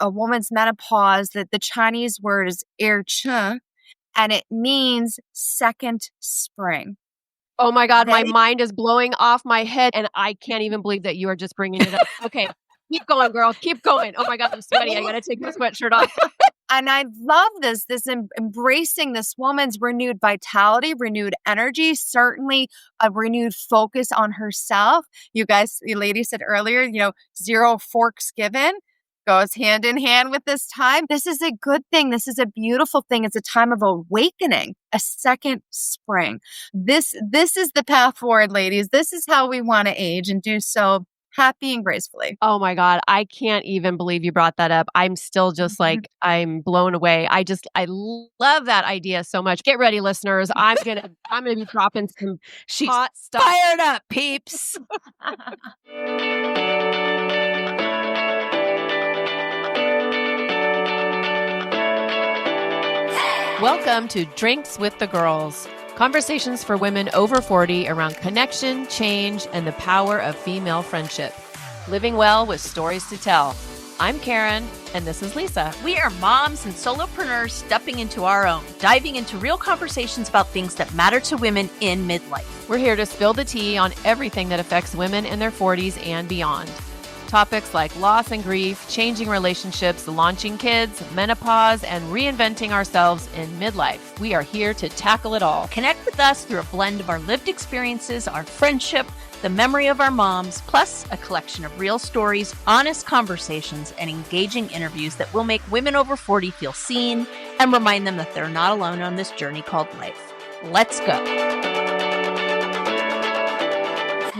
a woman's menopause, that the Chinese word is HRT, and it means second spring. Oh my God, my mind is blowing off my head, and I can't even believe that you are just bringing it up. Okay, keep going, girl. Keep going. Oh my God, I'm sweaty. I got to take my sweatshirt off. And I love this embracing this woman's renewed vitality, renewed energy, certainly a renewed focus on herself. You ladies said earlier, zero forks given goes hand in hand with this time. This is a good thing. This is a beautiful thing. It's a time of awakening, a second spring. This is the path forward, ladies. This is how we want to age and do so happy and gracefully. Oh my God. I can't even believe you brought that up. I'm still just like, I'm blown away. I love that idea so much. Get ready, listeners. I'm gonna be dropping some hot stuff. Fired up, peeps. Welcome to Drinks with the Girls. Conversations for women over 40 around connection, change, and the power of female friendship. Living well with stories to tell. I'm Karen, and this is Lisa. We are moms and solopreneurs stepping into our own, diving into real conversations about things that matter to women in midlife. We're here to spill the tea on everything that affects women in their 40s and beyond. Topics like loss and grief, changing relationships, launching kids, menopause, and reinventing ourselves in midlife. We are here to tackle it all. Connect with us through a blend of our lived experiences, our friendship, the memory of our moms, plus a collection of real stories, honest conversations, and engaging interviews that will make women over 40 feel seen and remind them that they're not alone on this journey called life. Let's go.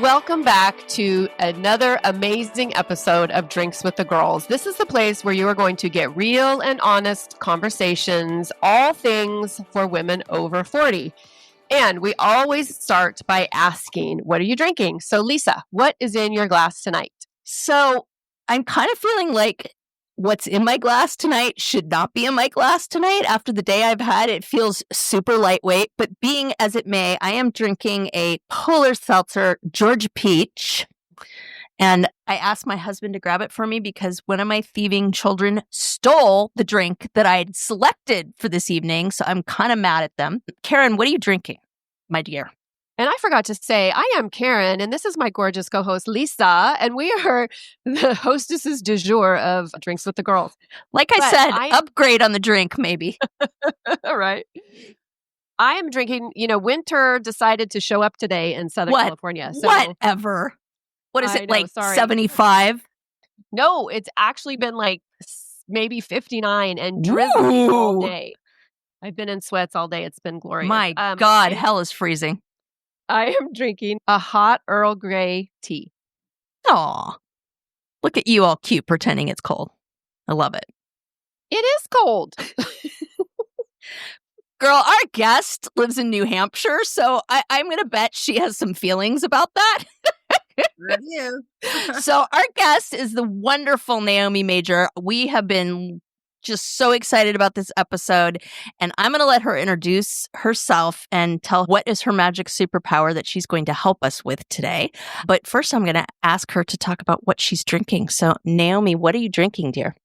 Welcome back to another amazing episode of Drinks with the Girls. This is the place where you are going to get real and honest conversations, all things for women over 40. And we always start by asking, what are you drinking? So Lisa, what is in your glass tonight? So I'm kind of feeling like what's in my glass tonight should not be in my glass tonight. After the day I've had, it feels super lightweight, but being as it may, I am drinking a Polar Seltzer Georgia Peach. And I asked my husband to grab it for me because one of my thieving children stole the drink that I had selected for this evening. So I'm kind of mad at them. Karen, what are you drinking, my dear? And I forgot to say, I am Karen, and this is my gorgeous co-host, Lisa, and we are the hostesses du jour of Drinks with the Girls. Like I said, upgrade on the drink, maybe. All right. I am drinking, winter decided to show up today in Southern California. So whatever. What is it, 75? No, it's actually been like maybe 59 and drizzly all day. I've been in sweats all day. It's been glorious. My God, hell is freezing. I am drinking a hot Earl Grey tea. Aw. Look at you all cute pretending it's cold. I love it. It is cold. Girl, our guest lives in New Hampshire, so I'm going to bet she has some feelings about that. Review. So our guest is the wonderful Naomi Major. We have been just so excited about this episode, and I'm going to let her introduce herself and tell what is her magic superpower that she's going to help us with today. But first, I'm going to ask her to talk about what she's drinking. So Naomi, what are you drinking, dear?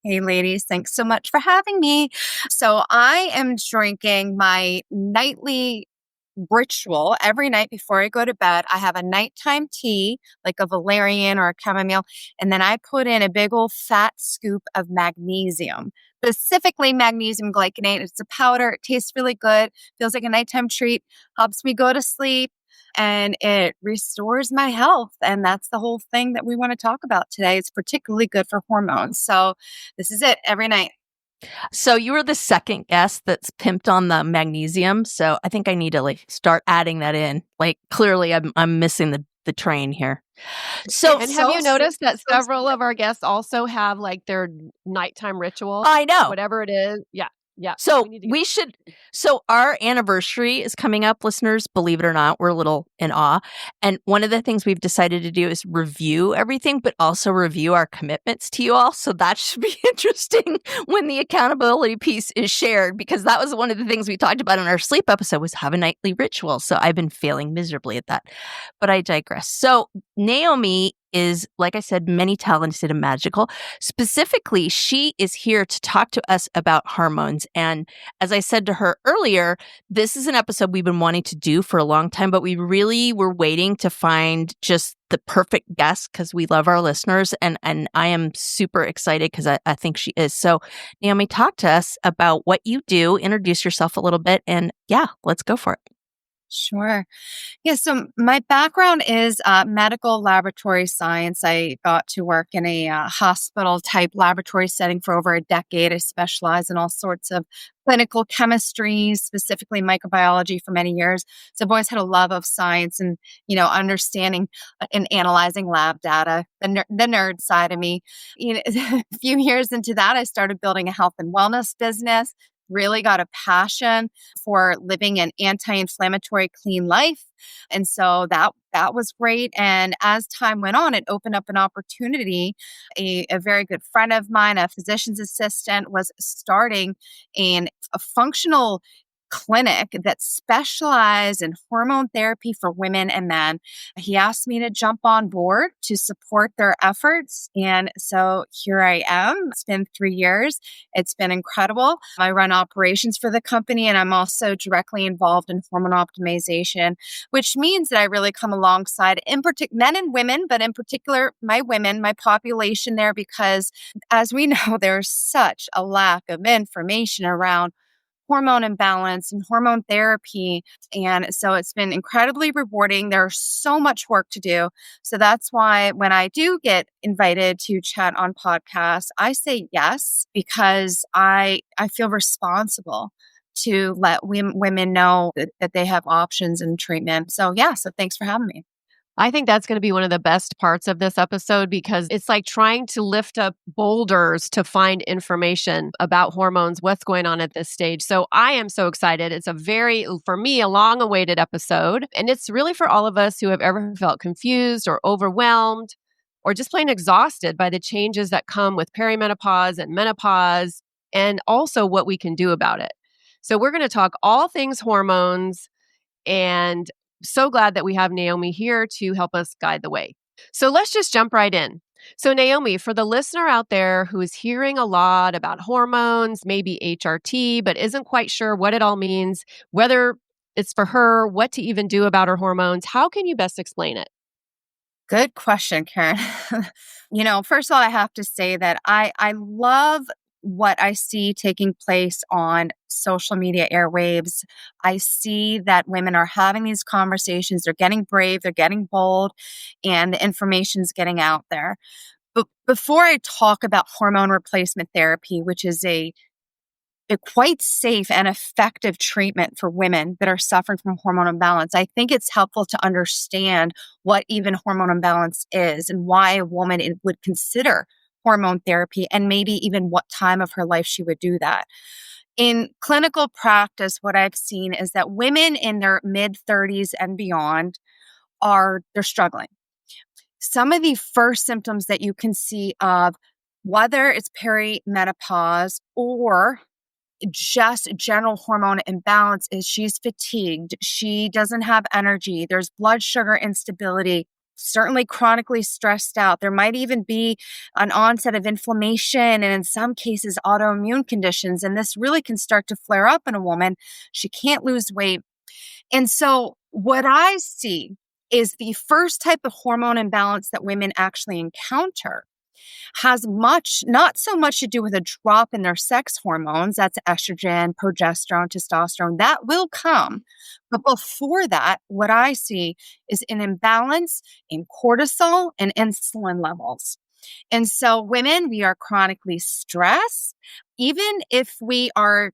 Hey, ladies. Thanks so much for having me. So I am drinking my nightly ritual every night before I go to bed. I have a nighttime tea, like a valerian or a chamomile, and then I put in a big old fat scoop of magnesium, specifically magnesium glycinate. It's a powder. It tastes really good. Feels like a nighttime treat. Helps me go to sleep, and it restores my health. And that's the whole thing that we want to talk about today. It's particularly good for hormones. So this is it every night. So you were the second guest that's pimped on the magnesium. So I think I need to start adding that in. Clearly I'm missing the train here. So have you noticed that several of our guests also have their nighttime ritual? I know. Whatever it is. Yeah. Yeah. So so our anniversary is coming up, listeners. Believe it or not, we're a little in awe. And one of the things we've decided to do is review everything, but also review our commitments to you all. So that should be interesting when the accountability piece is shared, because that was one of the things we talked about in our sleep episode was have a nightly ritual. So I've been failing miserably at that, but I digress. So Naomi is, like I said, many talented and magical. Specifically, she is here to talk to us about hormones. And as I said to her earlier, this is an episode we've been wanting to do for a long time, but we really were waiting to find just the perfect guest because we love our listeners. And I am super excited because I think she is. So, Naomi, talk to us about what you do, introduce yourself a little bit, and yeah, let's go for it. Sure. Yeah, so my background is medical laboratory science. I got to work in a hospital type laboratory setting for over a decade. I specialize in all sorts of clinical chemistry, specifically microbiology for many years. So I've always had a love of science and, understanding and analyzing lab data, the nerd side of me. A few years into that, I started building a health and wellness business. Really got a passion for living an anti-inflammatory, clean life. And so that was great. And as time went on, it opened up an opportunity. A very good friend of mine, a physician's assistant, was starting a functional clinic that specialized in hormone therapy for women and men. He asked me to jump on board to support their efforts. And so here I am. It's been 3 years. It's been incredible. I run operations for the company, and I'm also directly involved in hormone optimization, which means that I really come alongside men and women, but in particular, my women, my population there, because as we know, there's such a lack of information around hormone imbalance and hormone therapy. And so it's been incredibly rewarding. There's so much work to do. So that's why when I do get invited to chat on podcasts, I say yes, because I feel responsible to let women know that they have options in treatment. So yeah, so thanks for having me. I think that's going to be one of the best parts of this episode because it's like trying to lift up boulders to find information about hormones, what's going on at this stage. So I am so excited. It's for me, a long awaited episode. And it's really for all of us who have ever felt confused or overwhelmed or just plain exhausted by the changes that come with perimenopause and menopause, and also what we can do about it. So we're going to talk all things hormones, and so glad that we have Naomi here to help us guide the way. So let's just jump right in. So Naomi, for the listener out there who is hearing a lot about hormones, maybe HRT, but isn't quite sure what it all means, whether it's for her, what to even do about her hormones, how can you best explain it? Good question, Karen. First of all, I have to say that I love what I see taking place on social media airwaves. I see that women are having these conversations. They're getting brave, they're getting bold, and the information's getting out there. But before I talk about hormone replacement therapy, which is a quite safe and effective treatment for women that are suffering from hormone imbalance, I think it's helpful to understand what even hormone imbalance is and why a woman would consider hormone therapy and maybe even what time of her life she would do that. In clinical practice, what I've seen is that women in their mid 30s and beyond they're struggling. Some of the first symptoms that you can see of whether it's perimenopause or just general hormone imbalance is she's fatigued. She doesn't have energy. There's blood sugar instability, certainly chronically stressed out. There might even be an onset of inflammation and in some cases autoimmune conditions. And this really can start to flare up in a woman. She can't lose weight. And so what I see is the first type of hormone imbalance that women actually encounter has not so much to do with a drop in their sex hormones. That's estrogen, progesterone, testosterone. That will come. But before that, what I see is an imbalance in cortisol and insulin levels. And so women, we are chronically stressed. Even if we are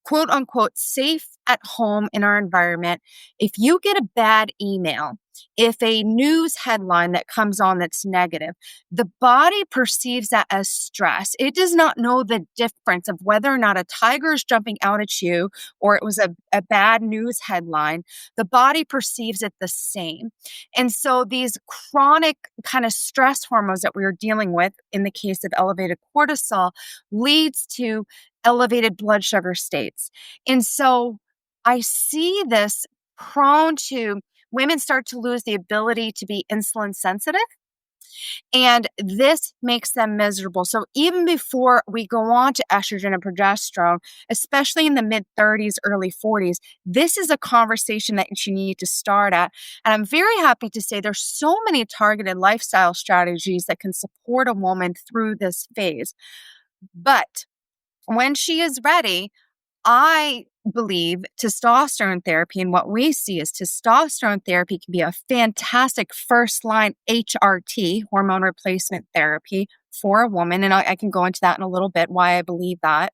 quote unquote safe at home in our environment, if you get a bad email, if a news headline that comes on that's negative, the body perceives that as stress. It does not know the difference of whether or not a tiger is jumping out at you or it was a bad news headline. The body perceives it the same. And so these chronic kind of stress hormones that we are dealing with in the case of elevated cortisol leads to elevated blood sugar states. And so I see this prone to women start to lose the ability to be insulin sensitive. And this makes them miserable. So even before we go on to estrogen and progesterone, especially in the mid 30s, early 40s, this is a conversation that you need to start at. And I'm very happy to say there's so many targeted lifestyle strategies that can support a woman through this phase. But when she is ready, I believe testosterone therapy, and what we see is testosterone therapy can be a fantastic first line HRT, hormone replacement therapy, for a woman. And I can go into that in a little bit, why I believe that.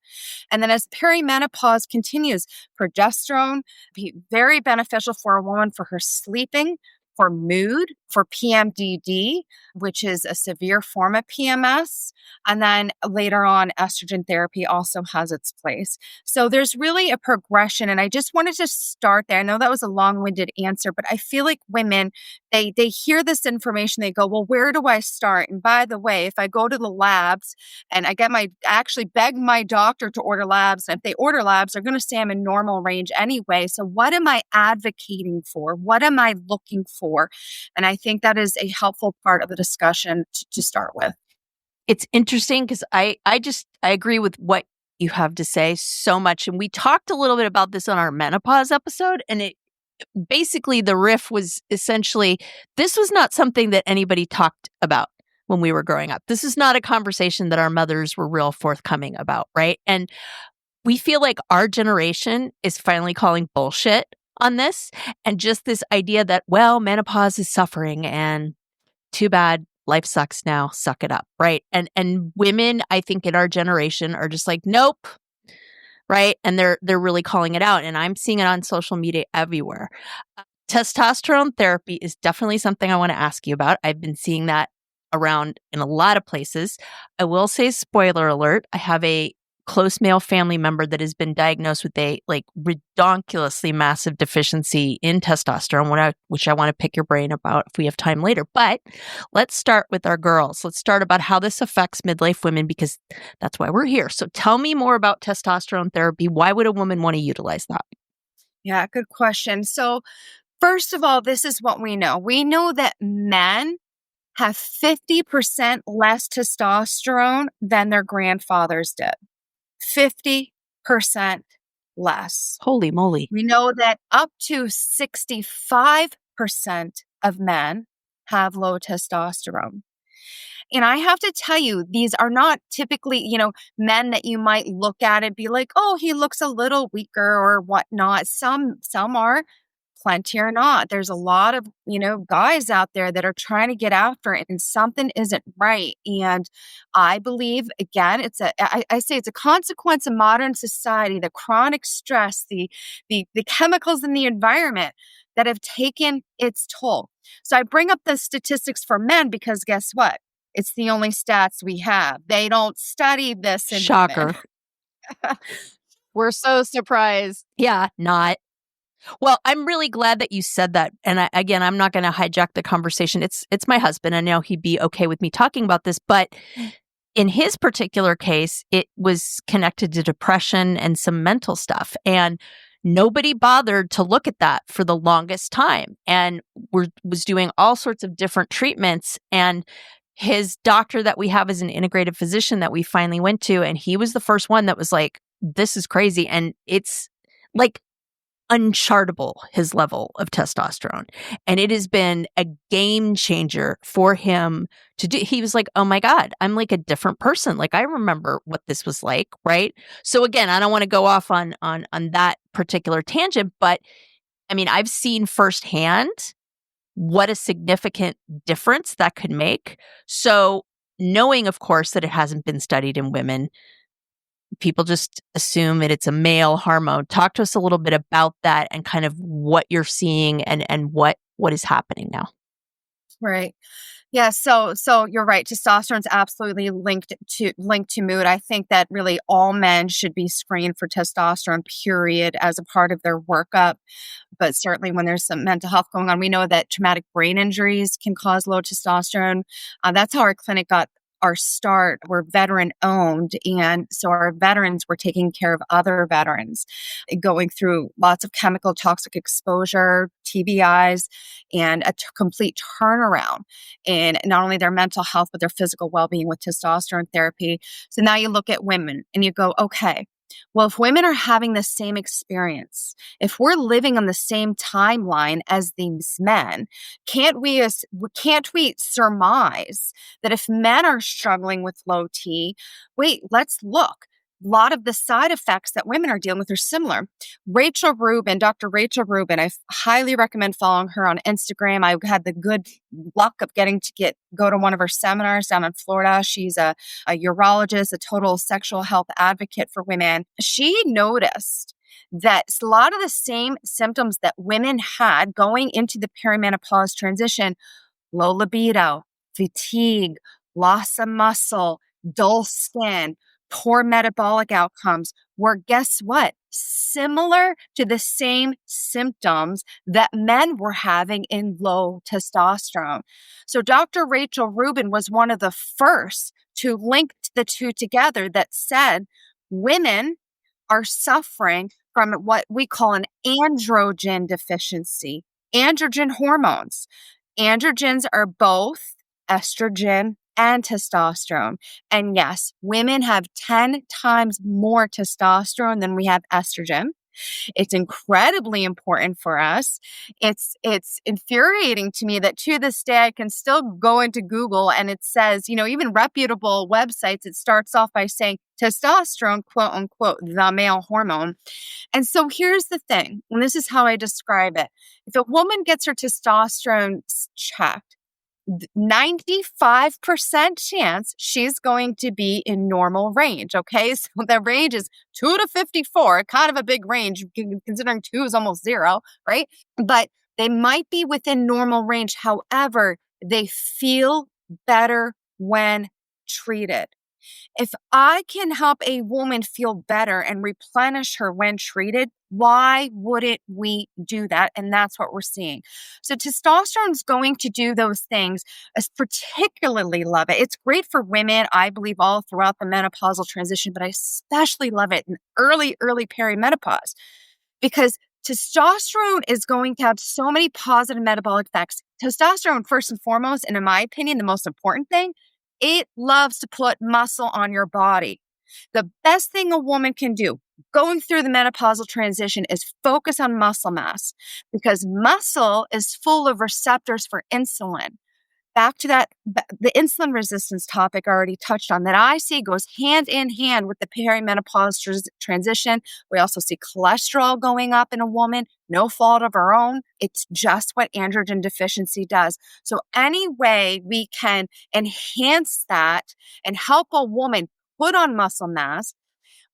And then as perimenopause continues, progesterone be very beneficial for a woman for her sleeping, for mood, for PMDD, which is a severe form of PMS. And then later on, estrogen therapy also has its place. So there's really a progression. And I just wanted to start there. I know that was a long-winded answer, but I feel like women, they hear this information, they go, well, where do I start? And by the way, if I go to the labs and I actually beg my doctor to order labs, and if they order labs, they're going to say I'm in normal range anyway. So what am I advocating for? What am I looking for? And I think that is a helpful part of the discussion to start with. It's interesting because I agree with what you have to say so much. And we talked a little bit about this on our menopause episode. And it basically, the riff was essentially, this was not something that anybody talked about when we were growing up. This is not a conversation that our mothers were real forthcoming about, right? And we feel like our generation is finally calling bullshit on this. And just this idea that, well, menopause is suffering and too bad, life sucks now, suck it up, right? And women, I think in our generation are just like, nope, right? And they're really calling it out. And I'm seeing it on social media everywhere. Testosterone therapy is definitely something I want to ask you about. I've been seeing that around in a lot of places. I will say, spoiler alert, I have a close male family member that has been diagnosed with a redonkulously massive deficiency in testosterone, which I want to pick your brain about if we have time later. But let's start with our girls. Let's start about how this affects midlife women, because that's why we're here. So tell me more about testosterone therapy. Why would a woman want to utilize that? Yeah, good question. So first of all, this is what we know. We know that men have 50% less testosterone than their grandfathers did. 50% less. Holy moly. We know that up to 65% of men have low testosterone. And I have to tell you, these are not typically, men that you might look at and be like, oh, he looks a little weaker or whatnot. Some are, plenty are not. There's a lot of, guys out there that are trying to get after it and something isn't right. And I believe, again, I say it's a consequence of modern society, the chronic stress, the chemicals in the environment that have taken its toll. So I bring up the statistics for men because guess what? It's the only stats we have. They don't study this in Shocker. women. We're so surprised. Yeah, not. Well, I'm really glad that you said that. And I'm not going to hijack the conversation. It's my husband. I know he'd be okay with me talking about this, but in his particular case, it was connected to depression and some mental stuff. And nobody bothered to look at that for the longest time, and was doing all sorts of different treatments. And his doctor that we have is an integrative physician that we finally went to, and he was the first one that was like, this is crazy. And it's like unchartable, his level of testosterone. And it has been a game changer for him to do. He was like, oh my God, I'm like a different person. Like, I remember what this was like, right? So again, I don't want to go off on that particular tangent, but I mean, I've seen firsthand what a significant difference that could make. So knowing, of course, that it hasn't been studied in women, people just assume that it's a male hormone. Talk to us a little bit about that and kind of what you're seeing and what is happening now. Right. Yeah. So you're right. Testosterone is absolutely linked to mood. I think that really all men should be screened for testosterone, period, as a part of their workup. But certainly when there's some mental health going on, we know that traumatic brain injuries can cause low testosterone. That's how our clinic got our start were veteran owned. And so our veterans were taking care of other veterans, going through lots of chemical toxic exposure, TBIs, and a complete turnaround in not only their mental health, but their physical well-being with testosterone therapy. So now you look at women and you go, okay, well, if women are having the same experience, if we're living on the same timeline as these men, can't we surmise that if men are struggling with low T, wait, let's look. A lot of the side effects that women are dealing with are similar. Dr. Rachel Rubin, I highly recommend following her on Instagram. I had the good luck of getting to go to one of her seminars down in Florida. She's a urologist, a total sexual health advocate for women. She noticed that a lot of the same symptoms that women had going into the perimenopause transition, low libido, fatigue, loss of muscle, dull skin, poor metabolic outcomes, were, guess what? Similar to the same symptoms that men were having in low testosterone. So Dr. Rachel Rubin was one of the first to link the two together that said women are suffering from what we call an androgen deficiency, androgen hormones. Androgens are both estrogen and testosterone. And yes, women have 10 times more testosterone than we have estrogen. It's incredibly important for us. It's infuriating to me that to this day, I can still go into Google and it says, even reputable websites, it starts off by saying testosterone, quote unquote, the male hormone. And so here's the thing, and this is how I describe it. If a woman gets her testosterone checked, 95% chance she's going to be in normal range. Okay. So the range is 2 to 54, kind of a big range considering 2 is almost 0, right? But they might be within normal range. However, they feel better when treated. If I can help a woman feel better and replenish her when treated, why wouldn't we do that? And that's what we're seeing. So testosterone is going to do those things. I particularly love it. It's great for women, I believe, all throughout the menopausal transition, but I especially love it in early perimenopause because testosterone is going to have so many positive metabolic effects. Testosterone, first and foremost, and in my opinion, the most important thing, it loves to put muscle on your body. The best thing a woman can do going through the menopausal transition is focus on muscle mass because muscle is full of receptors for insulin. Back to that, the insulin resistance topic I already touched on that I see goes hand in hand with the perimenopause transition. We also see cholesterol going up in a woman, no fault of her own. It's just what androgen deficiency does. So any way we can enhance that and help a woman put on muscle mass,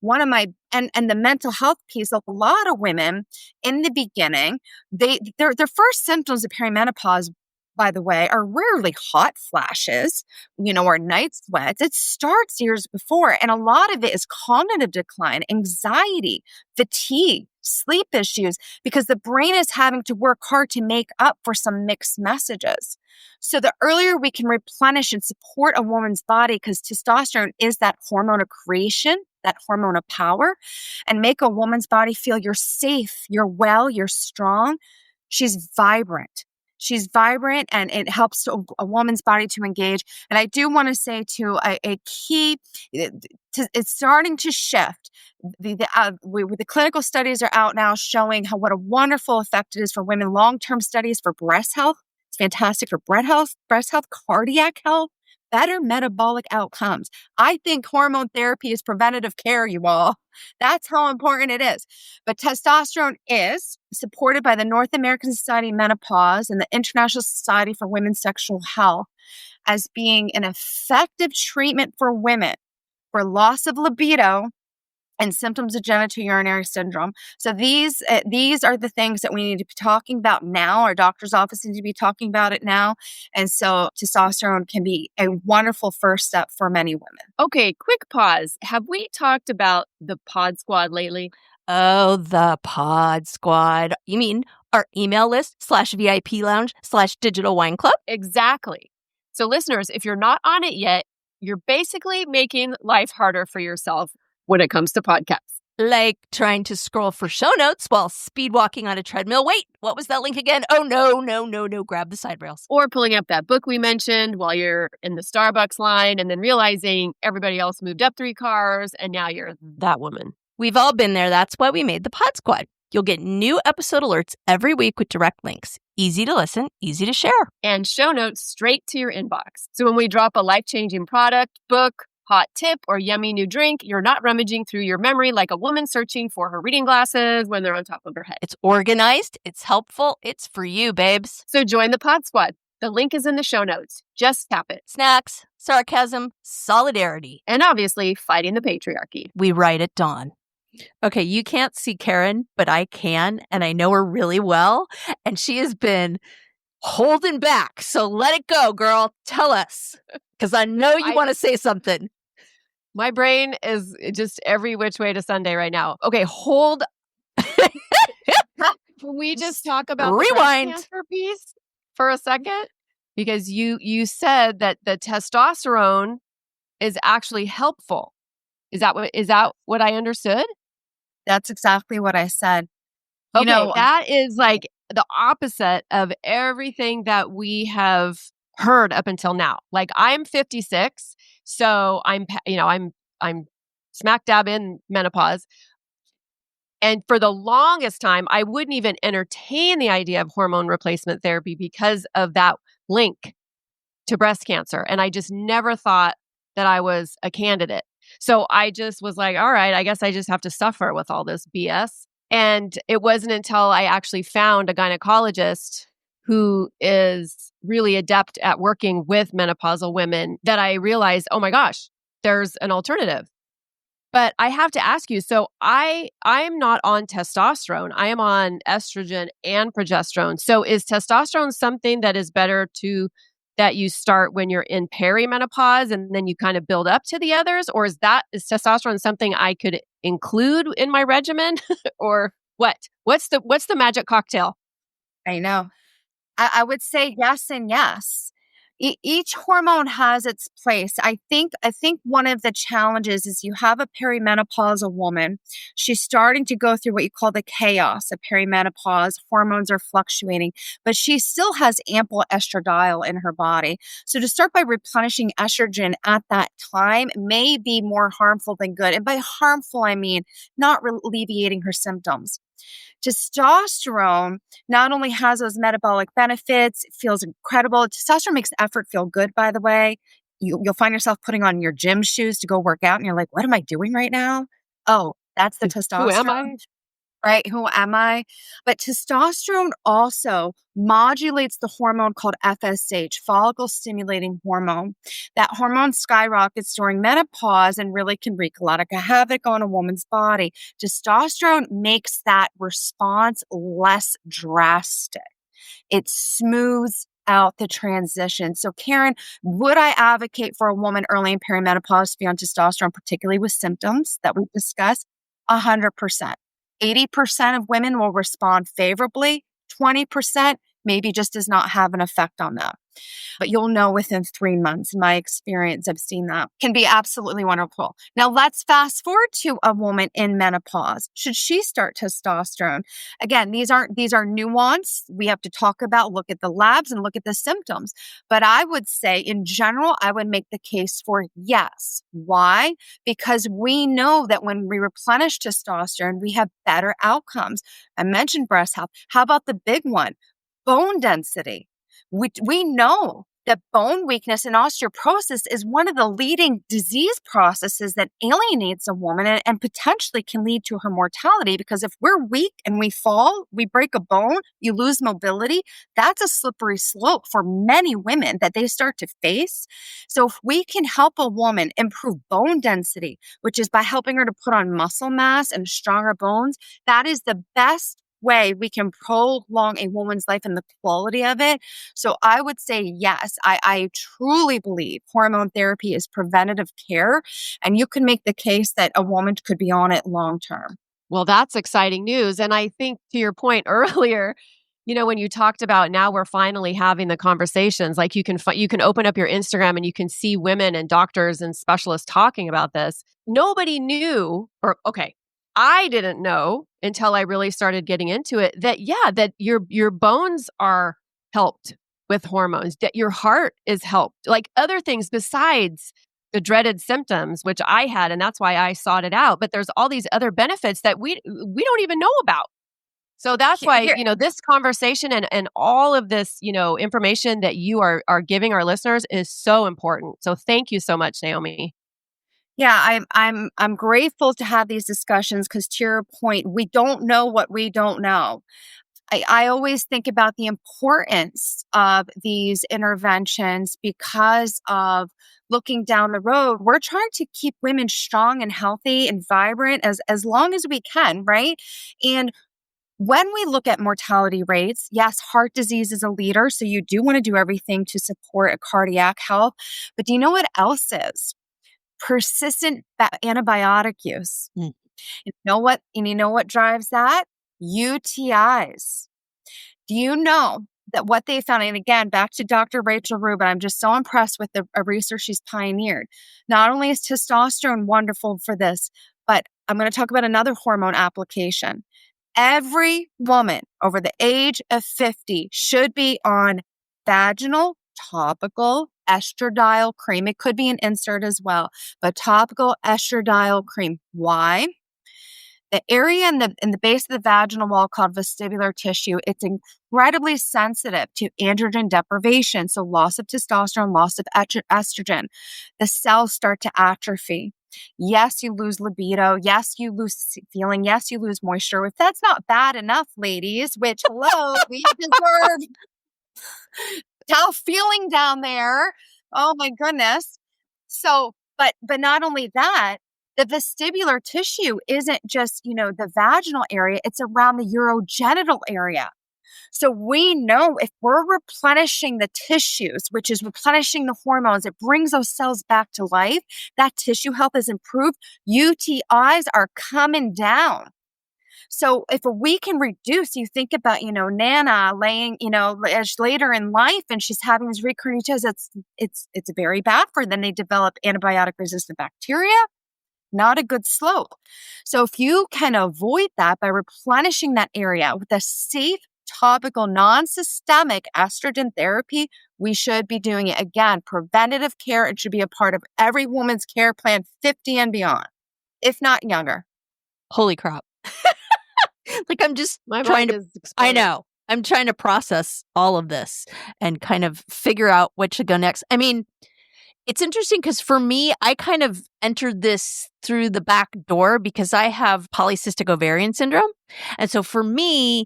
and the mental health piece, a lot of women in the beginning, their first symptoms of perimenopause, by the way, are rarely hot flashes, or night sweats. It starts years before. And a lot of it is cognitive decline, anxiety, fatigue, sleep issues, because the brain is having to work hard to make up for some mixed messages. So the earlier we can replenish and support a woman's body, because testosterone is that hormone of creation, that hormone of power, and make a woman's body feel you're safe, you're well, you're strong, she's vibrant. She's vibrant and it helps a woman's body to engage. And I do want to say too, a key, it's starting to shift. The clinical studies are out now showing what a wonderful effect it is for women. Long-term studies for breast health. It's fantastic for breast health, cardiac health, better metabolic outcomes. I think hormone therapy is preventative care, you all. That's how important it is. But testosterone is supported by the North American Society of Menopause and the International Society for Women's Sexual Health as being an effective treatment for women for loss of libido and symptoms of genitourinary syndrome. So these are the things that we need to be talking about now. Our doctor's office needs to be talking about it now. And so testosterone can be a wonderful first step for many women. Okay, quick pause. Have we talked about the Pod Squad lately? Oh, the Pod Squad. You mean our email list /VIP lounge /digital wine club? Exactly. So listeners, if you're not on it yet, you're basically making life harder for yourself when it comes to podcasts. Like trying to scroll for show notes while speed walking on a treadmill. Wait, what was that link again? Oh, no. Grab the side rails. Or pulling up that book we mentioned while you're in the Starbucks line and then realizing everybody else moved up 3 cars and now you're that woman. We've all been there. That's why we made the Pod Squad. You'll get new episode alerts every week with direct links. Easy to listen, easy to share. And show notes straight to your inbox. So when we drop a life-changing product, book, hot tip, or yummy new drink, you're not rummaging through your memory like a woman searching for her reading glasses when they're on top of her head. It's organized, it's helpful, it's for you, babes. So join the Pod Squad. The link is in the show notes. Just tap it. Snacks, sarcasm, solidarity. And obviously, fighting the patriarchy. We write at dawn. Okay, you can't see Karen, but I can, and I know her really well. And she has been holding back. So let it go, girl. Tell us. Because I know you want to say something. My brain is just every which way to Sunday right now. Okay, hold. Can we just talk about rewind the breast cancer piece for a second? Because you said that the testosterone is actually helpful. Is that what I understood? That's exactly what I said. Okay, that is like the opposite of everything that we have heard up until now. Like I'm 56, so I'm smack dab in menopause. And for the longest time, I wouldn't even entertain the idea of hormone replacement therapy because of that link to breast cancer. And I just never thought that I was a candidate. So I just was like, all right, I guess I just have to suffer with all this BS. And it wasn't until I actually found a gynecologist who is really adept at working with menopausal women that I realized, oh my gosh, there's an alternative. But I have to ask you, so I'm not on testosterone. I am on estrogen and progesterone. So is testosterone something that is better that you start when you're in perimenopause and then you kind of build up to the others? Or is testosterone something I could include in my regimen? Or what? What's the magic cocktail? I know. I would say yes and yes. Each hormone has its place. I think one of the challenges is you have a perimenopausal woman. She's starting to go through what you call the chaos of perimenopause. Hormones are fluctuating, but she still has ample estradiol in her body. So to start by replenishing estrogen at that time may be more harmful than good. And by harmful, I mean not alleviating her symptoms. Testosterone not only has those metabolic benefits, it feels incredible. Testosterone makes effort feel good, by the way. You'll find yourself putting on your gym shoes to go work out, and you're like, what am I doing right now? Oh, that's the testosterone. Who am I? Right? Who am I? But testosterone also modulates the hormone called FSH, follicle stimulating hormone. That hormone skyrockets during menopause and really can wreak a lot of havoc on a woman's body. Testosterone makes that response less drastic. It smooths out the transition. So, Karen, would I advocate for a woman early in perimenopause to be on testosterone, particularly with symptoms that we've discussed? 100%. 80% of women will respond favorably. 20% maybe just does not have an effect on them. But you'll know within 3 months. In my experience, I've seen that. Can be absolutely wonderful. Now, let's fast forward to a woman in menopause. Should she start testosterone? Again, these are nuanced. We have to talk about, look at the labs and look at the symptoms. But I would say, in general, I would make the case for yes. Why? Because we know that when we replenish testosterone, we have better outcomes. I mentioned breast health. How about the big one? Bone density. We know that bone weakness and osteoporosis is one of the leading disease processes that alienates a woman and potentially can lead to her mortality, because if we're weak and we fall, we break a bone, you lose mobility, that's a slippery slope for many women that they start to face. So if we can help a woman improve bone density, which is by helping her to put on muscle mass and stronger bones, that is the best way we can prolong a woman's life and the quality of it. So I would say yes, I truly believe hormone therapy is preventative care, and you can make the case that a woman could be on it long term. Well, that's exciting news. And I think to your point earlier, when you talked about now we're finally having the conversations, like you can open up your Instagram and you can see women and doctors and specialists talking about this. Nobody knew, or okay, I didn't know until I really started getting into it that that your bones are helped with hormones, that your heart is helped, like other things besides the dreaded symptoms, which I had, and that's why I sought it out. But there's all these other benefits that we don't even know about. So that's why, this conversation and all of this, information that you are giving our listeners is so important. So thank you so much, Naomi. Yeah, I'm grateful to have these discussions because, to your point, we don't know what we don't know. I always think about the importance of these interventions because of looking down the road. We're trying to keep women strong and healthy and vibrant as long as we can, right? And when we look at mortality rates, yes, heart disease is a leader, so you do want to do everything to support a cardiac health. But do you know what else is? Persistent antibiotic use. Mm. You know what? And you know what drives that? UTIs. Do you know that what they found, and again, back to Dr. Rachel Rubin, I'm just so impressed with the research she's pioneered. Not only is testosterone wonderful for this, but I'm going to talk about another hormone application. Every woman over the age of 50 should be on vaginal topical estradiol cream. It could be an insert as well, but topical estradiol cream. Why? The area in the base of the vaginal wall called vestibular tissue, it's incredibly sensitive to androgen deprivation, so loss of testosterone, loss of estrogen. The cells start to atrophy. Yes, you lose libido. Yes, you lose feeling. Yes, you lose moisture. If that's not bad enough, ladies, which, hello, we deserve tough feeling down there. Oh my goodness. So, but not only that, the vestibular tissue isn't just, the vaginal area, it's around the urogenital area. So we know if we're replenishing the tissues, which is replenishing the hormones, it brings those cells back to life. That tissue health is improved. UTIs are coming down. So if we can reduce, you think about, Nana laying, as later in life and she's having these recurring UTIs, it's very bad for her. Then they develop antibiotic resistant bacteria. Not a good slope. So if you can avoid that by replenishing that area with a safe, topical, non-systemic estrogen therapy, we should be doing it. Again, preventative care, it should be a part of every woman's care plan, 50 and beyond, if not younger. Holy crap. Like I'm just My trying mind to, is exploding. I know. I'm trying to process all of this and kind of figure out what should go next. I mean, it's interesting because for me, I kind of entered this through the back door because I have polycystic ovarian syndrome. And so for me,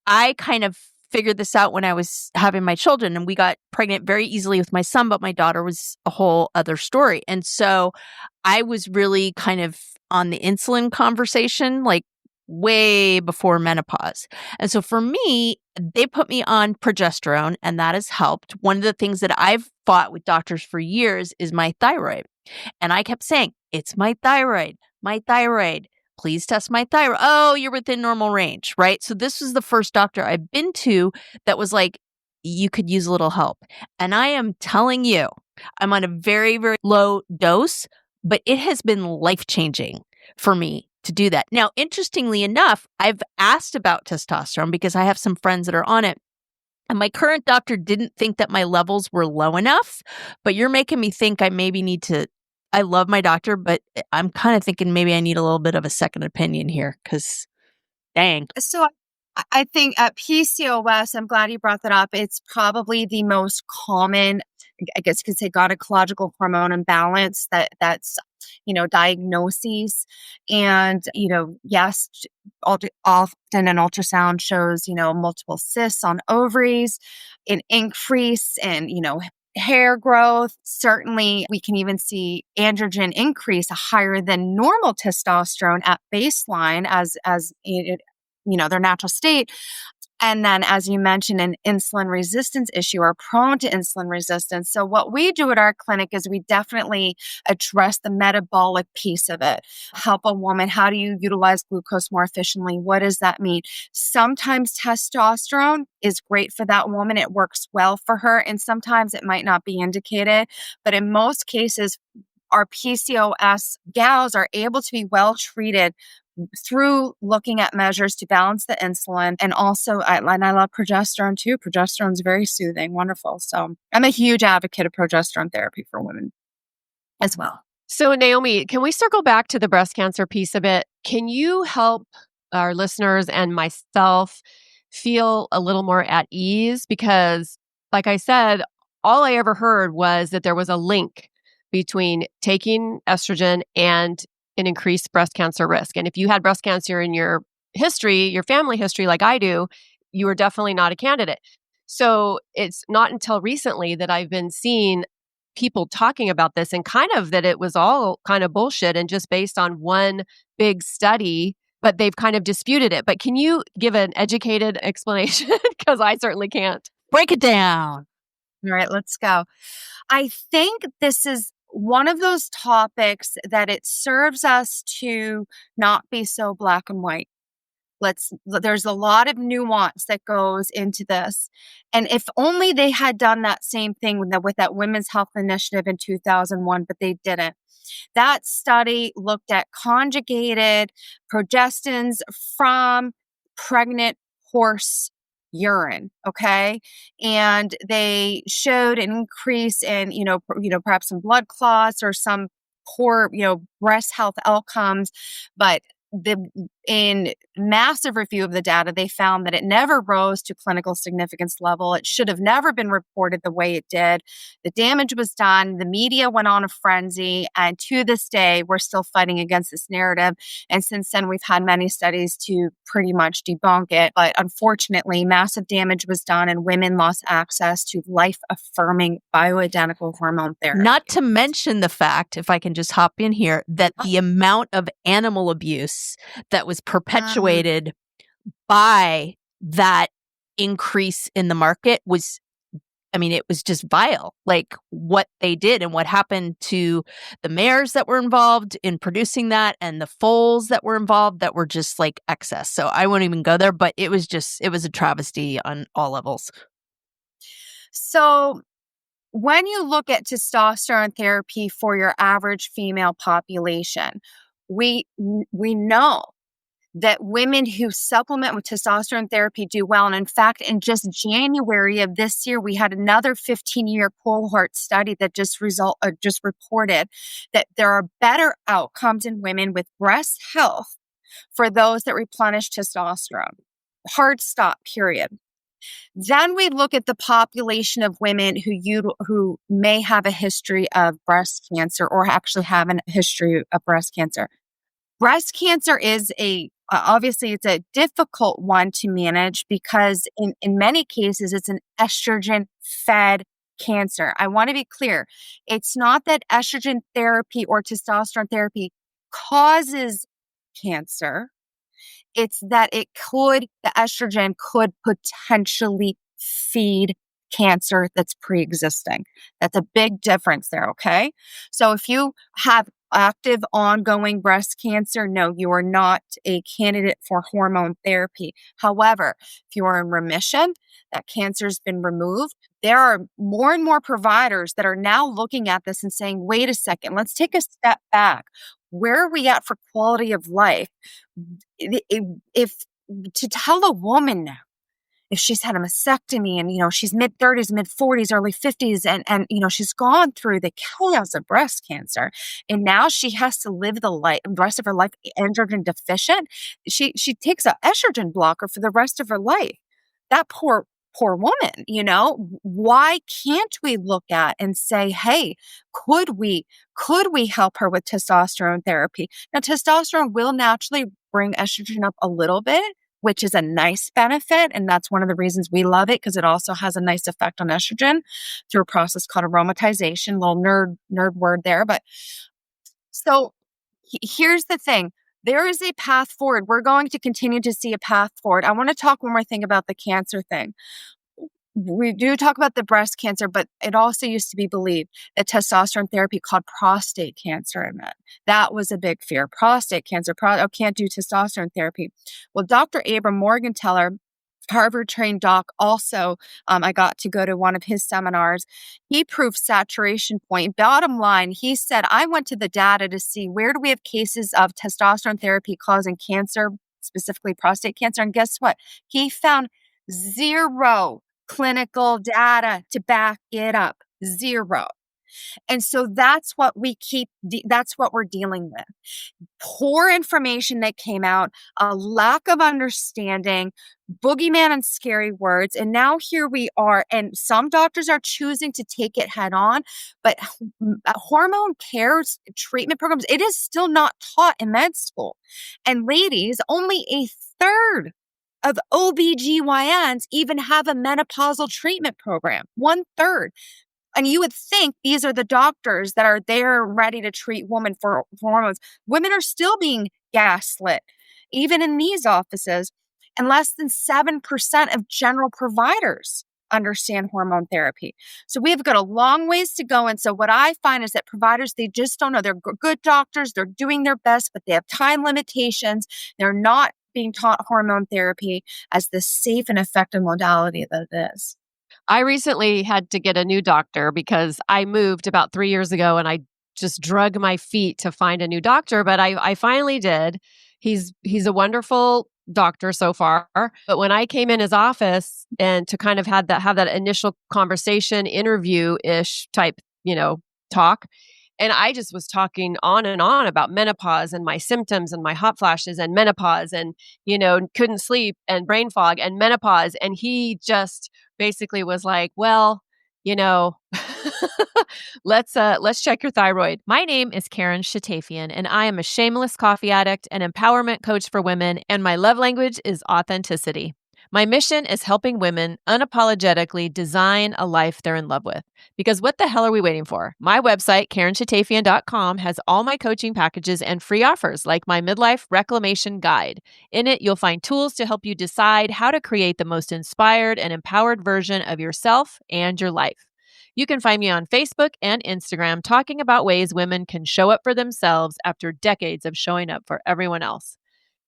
I kind of figured this out when I was having my children, and we got pregnant very easily with my son, but my daughter was a whole other story. And so I was really kind of on the insulin conversation, like way before menopause. And so for me, they put me on progesterone, and that has helped. One of the things that I've fought with doctors for years is my thyroid. And I kept saying, it's my thyroid, my thyroid. Please test my thyroid. Oh, you're within normal range, right? So this was the first doctor I've been to that was like, you could use a little help. And I am telling you, I'm on a very, very low dose, but it has been life-changing for me to do that. Now, interestingly enough, I've asked about testosterone because I have some friends that are on it. And my current doctor didn't think that my levels were low enough, but you're making me think I maybe need to. I love my doctor, but I'm kind of thinking maybe I need a little bit of a second opinion here because dang. So I think PCOS, I'm glad you brought that up. It's probably the most common, I guess you could say, gynecological hormone imbalance that's diagnoses. And, yes, often an ultrasound shows, multiple cysts on ovaries, an increase in, hair growth. Certainly, we can even see androgen increase higher than normal testosterone at baseline as their natural state. And then, as you mentioned, an insulin resistance issue or prone to insulin resistance. So what we do at our clinic is we definitely address the metabolic piece of it. Help a woman. How do you utilize glucose more efficiently? What does that mean? Sometimes testosterone is great for that woman. It works well for her. And sometimes it might not be indicated. But in most cases, our PCOS gals are able to be well treated through looking at measures to balance the insulin. And also, I love progesterone too. Progesterone is very soothing, wonderful. So I'm a huge advocate of progesterone therapy for women as well. So, Naomi, can we circle back to the breast cancer piece a bit? Can you help our listeners and myself feel a little more at ease? Because, like I said, all I ever heard was that there was a link between taking estrogen and an increased breast cancer risk. And if you had breast cancer in your history, your family history, like I do, you were definitely not a candidate. So it's not until recently that I've been seeing people talking about this and kind of that it was all kind of bullshit and just based on one big study, but they've kind of disputed it. But can you give an educated explanation? Because I certainly can't. Break it down. All right, let's go. I think this is one of those topics that it serves us to not be so black and white. There's a lot of nuance that goes into this. And if only they had done that same thing with that Women's Health Initiative in 2001, but they didn't. That study looked at conjugated progestins from pregnant horse urine, okay? And they showed an increase in, perhaps some blood clots or some poor, breast health outcomes, but in massive review of the data, they found that it never rose to clinical significance level. It should have never been reported the way it did. The damage was done. The media went on a frenzy. And to this day, we're still fighting against this narrative. And since then, we've had many studies to pretty much debunk it. But unfortunately, massive damage was done and women lost access to life-affirming bioidentical hormone therapy. Not to mention the fact, if I can just hop in here, that the amount of animal abuse that was perpetuated by that increase in the market was, it was just vile. Like what they did and what happened to the mares that were involved in producing that and the foals that were involved that were just like excess. So I won't even go there, but it was a travesty on all levels. So when you look at testosterone therapy for your average female population, we know that women who supplement with testosterone therapy do well. And in fact, in just January of this year, we had another 15-year cohort study that just reported that there are better outcomes in women with breast health for those that replenish testosterone. Hard stop, period. Then we look at the population of women who may have a history of breast cancer or actually have a history of breast cancer. Breast cancer is obviously it's a difficult one to manage because in many cases it's an estrogen-fed cancer. I want to be clear. It's not that estrogen therapy or testosterone therapy causes cancer. It's that the estrogen could potentially feed cancer that's pre-existing. That's a big difference there, okay? So if you have active ongoing breast cancer, no, you are not a candidate for hormone therapy. However, if you are in remission, that cancer's been removed, there are more and more providers that are now looking at this and saying, wait a second, let's take a step back. Where are we at for quality of life? If to tell a woman now, if she's had a mastectomy and, she's mid-30s, mid-40s, early 50s, and she's gone through the chaos of breast cancer, and now she has to live the rest of her life androgen deficient, she takes an estrogen blocker for the rest of her life. That poor woman, why can't we look at and say, hey, could we help her with testosterone therapy? Now, testosterone will naturally bring estrogen up a little bit, which is a nice benefit. And that's one of the reasons we love it, because it also has a nice effect on estrogen through a process called aromatization. Little nerd word there. But so here's the thing. there is a path forward. We're going to continue to see a path forward. I want to talk one more thing about the cancer thing. We do talk about the breast cancer, but it also used to be believed that testosterone therapy caused prostate cancer in men. That was a big fear. Prostate cancer, can't do testosterone therapy. Well, Dr. Abram Morgentaler, Harvard-trained doc, also, I got to go to one of his seminars. He proved saturation point. Bottom line, he said, I went to the data to see where do we have cases of testosterone therapy causing cancer, specifically prostate cancer. And guess what? He found zero clinical data to back it up. Zero. And so that's what that's what we're dealing with. Poor information that came out, a lack of understanding, boogeyman and scary words. And now here we are. And some doctors are choosing to take it head on, but hormone care treatment programs, it is still not taught in med school. And ladies, only a third of OBGYNs even have a menopausal treatment program. 1/3. And you would think these are the doctors that are there ready to treat women for hormones. Women are still being gaslit, even in these offices. And less than 7% of general providers understand hormone therapy. So we've got a long ways to go. And so what I find is that providers, they just don't know. They're good doctors. They're doing their best, but they have time limitations. They're not being taught hormone therapy as the safe and effective modality that it is. I recently had to get a new doctor because I moved about 3 years ago and I just drug my feet to find a new doctor, but I finally did. He's a wonderful doctor so far, but when I came in his office and to kind of have that initial conversation, interview-ish type, talk, and I just was talking on and on about menopause and my symptoms and my hot flashes and menopause and, couldn't sleep and brain fog and menopause. And he just basically was like, well, let's check your thyroid. My name is Karen Shatafian, and I am a shameless coffee addict and empowerment coach for women, and my love language is authenticity. My mission is helping women unapologetically design a life they're in love with. Because what the hell are we waiting for? My website, KarenShatafian.com, has all my coaching packages and free offers like my midlife reclamation guide. In it, you'll find tools to help you decide how to create the most inspired and empowered version of yourself and your life. You can find me on Facebook and Instagram talking about ways women can show up for themselves after decades of showing up for everyone else.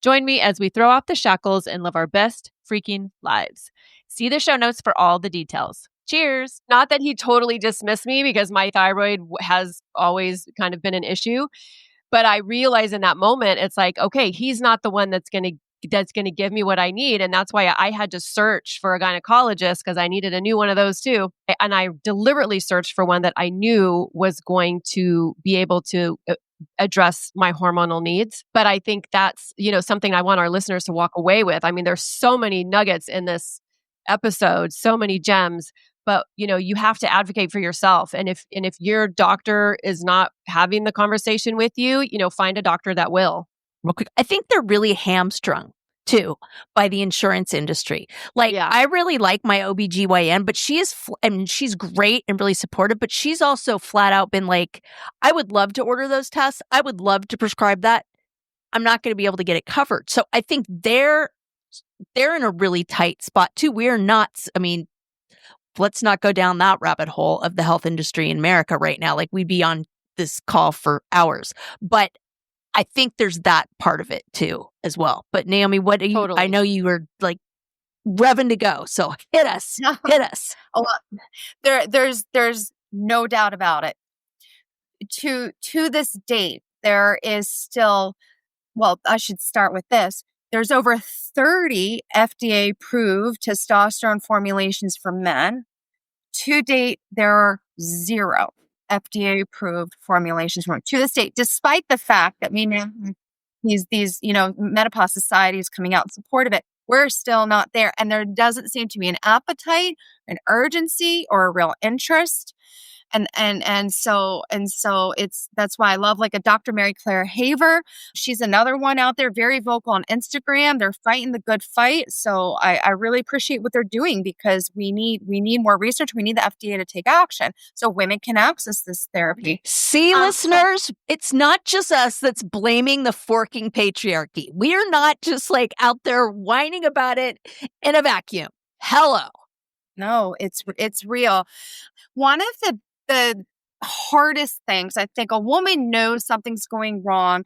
Join me as we throw off the shackles and live our best freaking lives. See the show notes for all the details. Cheers. Not that he totally dismissed me because my thyroid has always kind of been an issue, but I realized in that moment, it's like, okay, he's not the one that's going to give me what I need. And that's why I had to search for a gynecologist because I needed a new one of those too. And I deliberately searched for one that I knew was going to be able to address my hormonal needs. But I think that's, something I want our listeners to walk away with. I mean, there's so many nuggets in this episode, so many gems, but you have to advocate for yourself. And if your doctor is not having the conversation with you, find a doctor that will. Real quick, I think they're really hamstrung too by the insurance industry. I really like my OBGYN, but she's great and really supportive, but she's also flat out been like, I would love to order those tests. I would love to prescribe that. I'm not going to be able to get it covered. So I think they're in a really tight spot too. We're not, let's not go down that rabbit hole of the health industry in America right now. Like, we'd be on this call for hours, but I think there's that part of it too, as well. But Naomi, what do you? Totally. I know you were like revving to go, so hit us. There's no doubt about it. To this date, there is still. Well, I should start with this. There's over 30 FDA-approved testosterone formulations for men. To date, there are 0 FDA-approved formulations to this date, despite the fact that we know these menopause societies coming out in support of it. We're still not there, and there doesn't seem to be an appetite, an urgency, or a real interest. And so that's why I love like a Dr. Mary Claire Haver. She's another one out there, very vocal on Instagram. They're fighting the good fight. So I really appreciate what they're doing because we need more research. We need the FDA to take action so women can access this therapy. See, listeners, it's not just us that's blaming the forking patriarchy. We're not just like out there whining about it in a vacuum. Hello. No, it's real. One of the hardest things, I think a woman knows something's going wrong.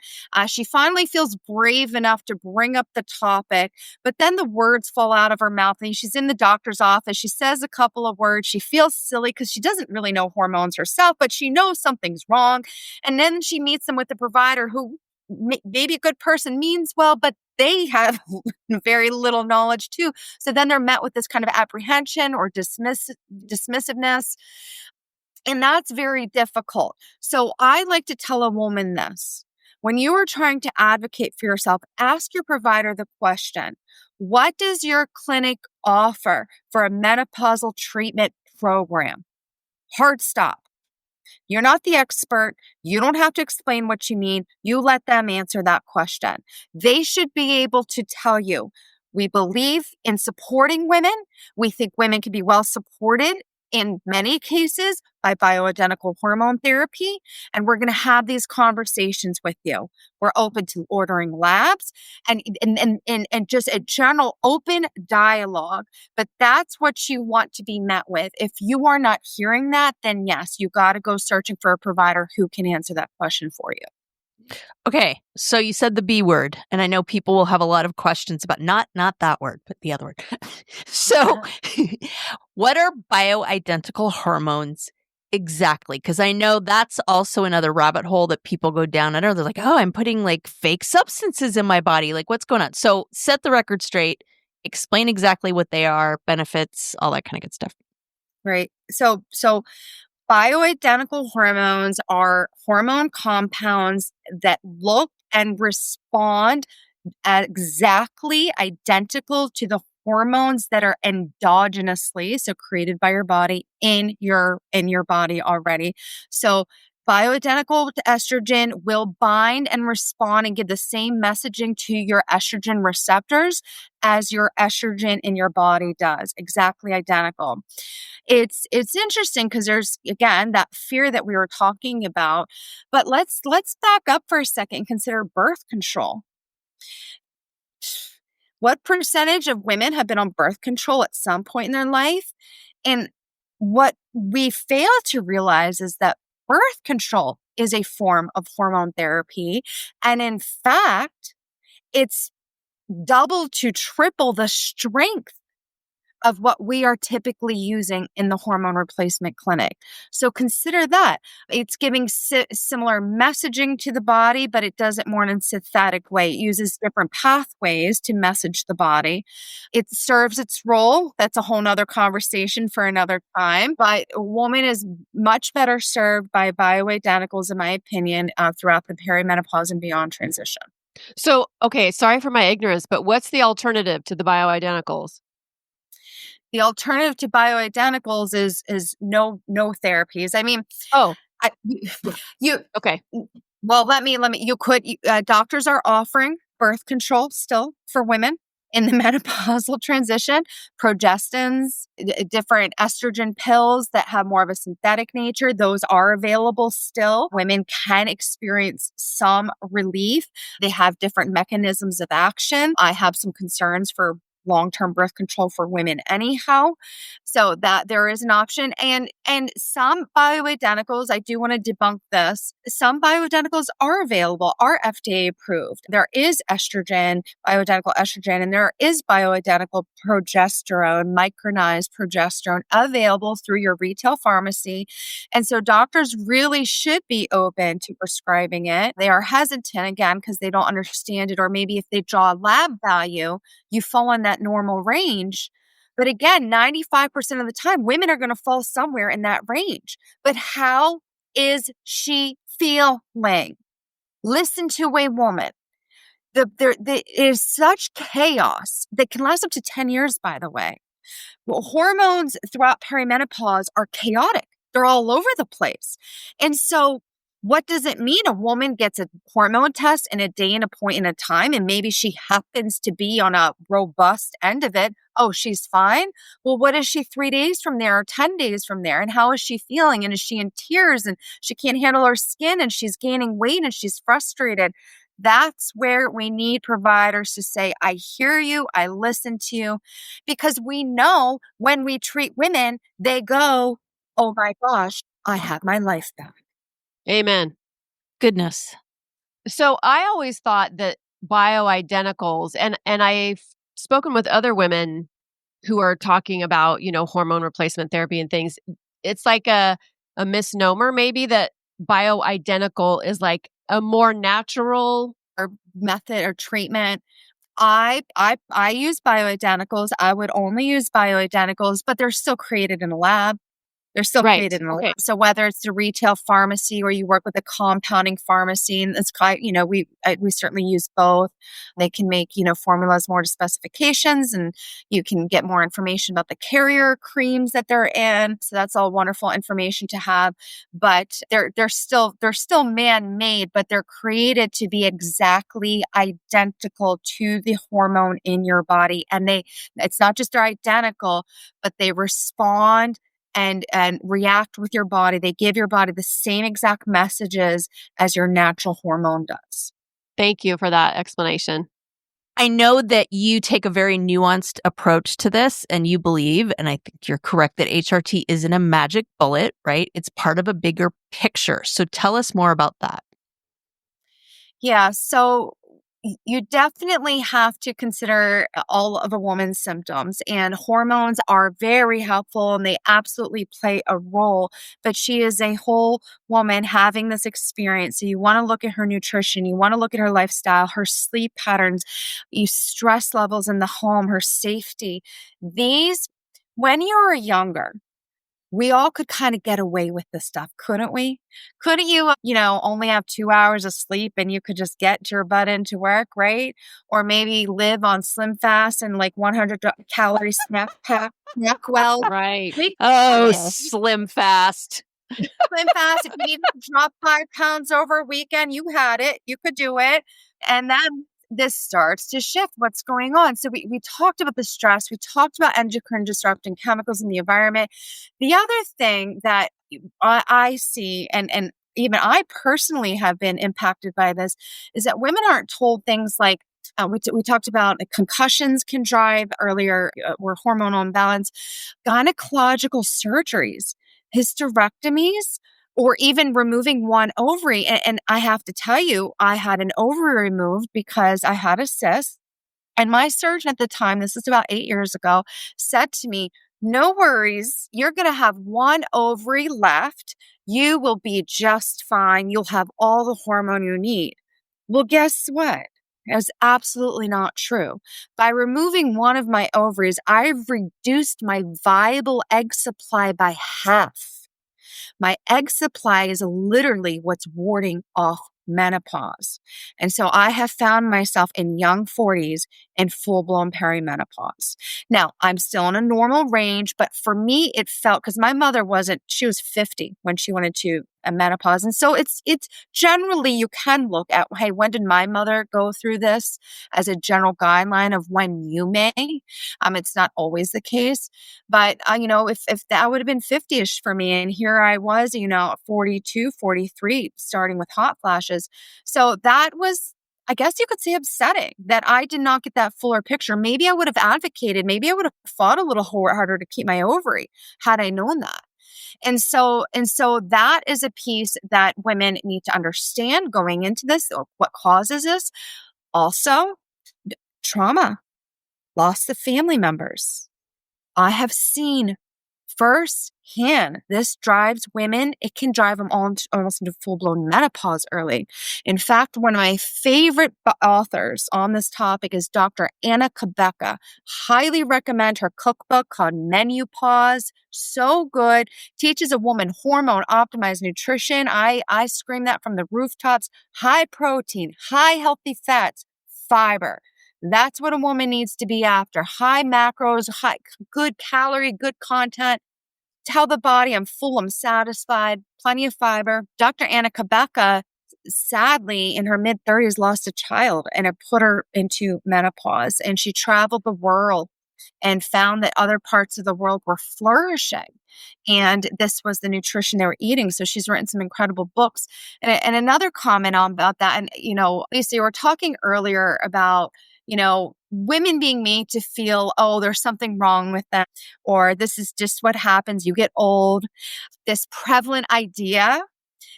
She finally feels brave enough to bring up the topic, but then the words fall out of her mouth and she's in the doctor's office. She says a couple of words. She feels silly because she doesn't really know hormones herself, but she knows something's wrong. And then she meets them with the provider who maybe a good person means well, but they have very little knowledge too. So then they're met with this kind of apprehension or dismissiveness. And that's very difficult. So I like to tell a woman this. When you are trying to advocate for yourself, ask your provider the question, what does your clinic offer for a menopausal treatment program? Hard stop. You're not the expert. You don't have to explain what you mean. You let them answer that question. They should be able to tell you, we believe in supporting women. We think women can be well supported in many cases by bioidentical hormone therapy. And we're going to have these conversations with you. We're open to ordering labs and just a general open dialogue. But that's what you want to be met with. If you are not hearing that, then yes, you got to go searching for a provider who can answer that question for you. Okay, so you said the B word, and I know people will have a lot of questions about not that word, but the other word. So, what are bioidentical hormones exactly? Because I know that's also another rabbit hole that people go down. I know they're like, oh, I'm putting like fake substances in my body. Like, what's going on? So, set the record straight. Explain exactly what they are, benefits, all that kind of good stuff. Right. So bioidentical hormones are hormone compounds that look and respond exactly identical to the hormones that are endogenously, so created by your body in your body already. So bioidentical to estrogen will bind and respond and give the same messaging to your estrogen receptors as your estrogen in your body does, exactly identical. It's interesting because there's again that fear that we were talking about, but let's back up for a second and consider birth control. What percentage of women have been on birth control at some point in their life? And what we fail to realize is that birth control is a form of hormone therapy. And in fact, it's double to triple the strength of what we are typically using in the hormone replacement clinic. So consider that. It's giving similar messaging to the body, but it does it more in a synthetic way. It uses different pathways to message the body. It serves its role. That's a whole nother conversation for another time. But a woman is much better served by bioidenticals, in my opinion, throughout the perimenopause and beyond transition. So, okay, sorry for my ignorance, but what's the alternative to the bioidenticals? The alternative to bioidenticals is no therapies. I mean, Okay. Well, let me. Doctors are offering birth control still for women in the menopausal transition, progestins, different estrogen pills that have more of a synthetic nature. Those are available still. Women can experience some relief. They have different mechanisms of action. I have some concerns for long-term birth control for women anyhow. So that there is an option. And some bioidenticals, I do want to debunk this. Some bioidenticals are available, are FDA approved. There is estrogen, bioidentical estrogen, and there is bioidentical progesterone, micronized progesterone available through your retail pharmacy. And so doctors really should be open to prescribing it. They are hesitant again because they don't understand it, or maybe if they draw a lab value, you fall in that normal range. But again, 95% of the time, women are going to fall somewhere in that range. But how is she feeling? Listen to a woman. There is such chaos that can last up to 10 years, by the way. Well, hormones throughout perimenopause are chaotic. They're all over the place. And so what does it mean? A woman gets a hormone test in a day and a point in a time, and maybe she happens to be on a robust end of it. Oh, she's fine. Well, what is she 3 days from there or 10 days from there? And how is she feeling? And is she in tears and she can't handle her skin and she's gaining weight and she's frustrated? That's where we need providers to say, I hear you, I listen to you, because we know when we treat women, they go, oh my gosh, I have my life back. Amen. Goodness. So I always thought that bioidenticals, and I've spoken with other women who are talking about, hormone replacement therapy and things. It's like a misnomer maybe that bioidentical is like a more natural Or method or treatment. I use bioidenticals. I would only use bioidenticals, but they're still created in a lab. They're still Right. created in a Okay. lab. So whether it's the retail pharmacy or you work with a compounding pharmacy, and it's quite, we certainly use both. They can make, formulas more to specifications, and you can get more information about the carrier creams that they're in. So that's all wonderful information to have. But they're still man-made, but they're created to be exactly identical to the hormone in your body. And it's not just they're identical, but they respond and react with your body. They give your body the same exact messages as your natural hormone does. Thank you for that explanation. I know that you take a very nuanced approach to this and you believe, and I think you're correct, that HRT isn't a magic bullet, right? It's part of a bigger picture. So tell us more about that. Yeah, so you definitely have to consider all of a woman's symptoms, and hormones are very helpful and they absolutely play a role. But she is a whole woman having this experience. So you want to look at her nutrition, you want to look at her lifestyle, her sleep patterns, stress levels in the home, her safety. When you were younger, we all could kind of get away with this stuff, couldn't we? Couldn't you, only have 2 hours of sleep and you could just get your butt into work, right? Or maybe live on Slim Fast and like 100 calorie snack well. Right. Oh, Slim Fast. Slim Fast. If you need to drop 5 pounds over a weekend, you had it. You could do it. And then this starts to shift what's going on. So we talked about the stress. We talked about endocrine disrupting chemicals in the environment. The other thing that I see, and even I personally have been impacted by this, is that women aren't told things like, we talked about concussions can drive earlier, or hormonal imbalance, gynecological surgeries, hysterectomies, or even removing one ovary. And I have to tell you, I had an ovary removed because I had a cyst. And my surgeon at the time, this is about 8 years ago, said to me, no worries, you're going to have one ovary left. You will be just fine. You'll have all the hormone you need. Well, guess what? It was absolutely not true. By removing one of my ovaries, I've reduced my viable egg supply by half. My egg supply is literally what's warding off menopause. And so I have found myself in young 40s in full-blown perimenopause. Now, I'm still in a normal range, but for me, it felt, because my mother she was 50 when she went into a menopause. And so it's generally, you can look at, hey, when did my mother go through this, as a general guideline of when you may. It's not always the case, but if that would have been 50ish for me, and here I was, 42, 43, starting with hot flashes. So that was, I guess you could say, upsetting that I did not get that fuller picture. Maybe I would have advocated, maybe I would have fought a little harder to keep my ovary had I known that. And so that is a piece that women need to understand going into this, or what causes this. Also, trauma, loss of family members. I have seen firsthand, this drives women. It can drive them almost into full-blown menopause early. In fact, one of my favorite authors on this topic is Dr. Anna Cabeca. Highly recommend her cookbook called Menopause. So good. Teaches a woman hormone optimized nutrition. I scream that from the rooftops. High protein, high healthy fats, fiber. That's what a woman needs to be after. High macros, good calorie, good content. tell the body I'm full, I'm satisfied, plenty of fiber. Dr. Anna Kabeka, sadly, in her mid-30s, lost a child, and it put her into menopause. And she traveled the world and found that other parts of the world were flourishing. And this was the nutrition they were eating. So she's written some incredible books. And another comment on about that, and, Lisa, you were talking earlier about, women being made to feel, oh, there's something wrong with them, or this is just what happens. You get old. This prevalent idea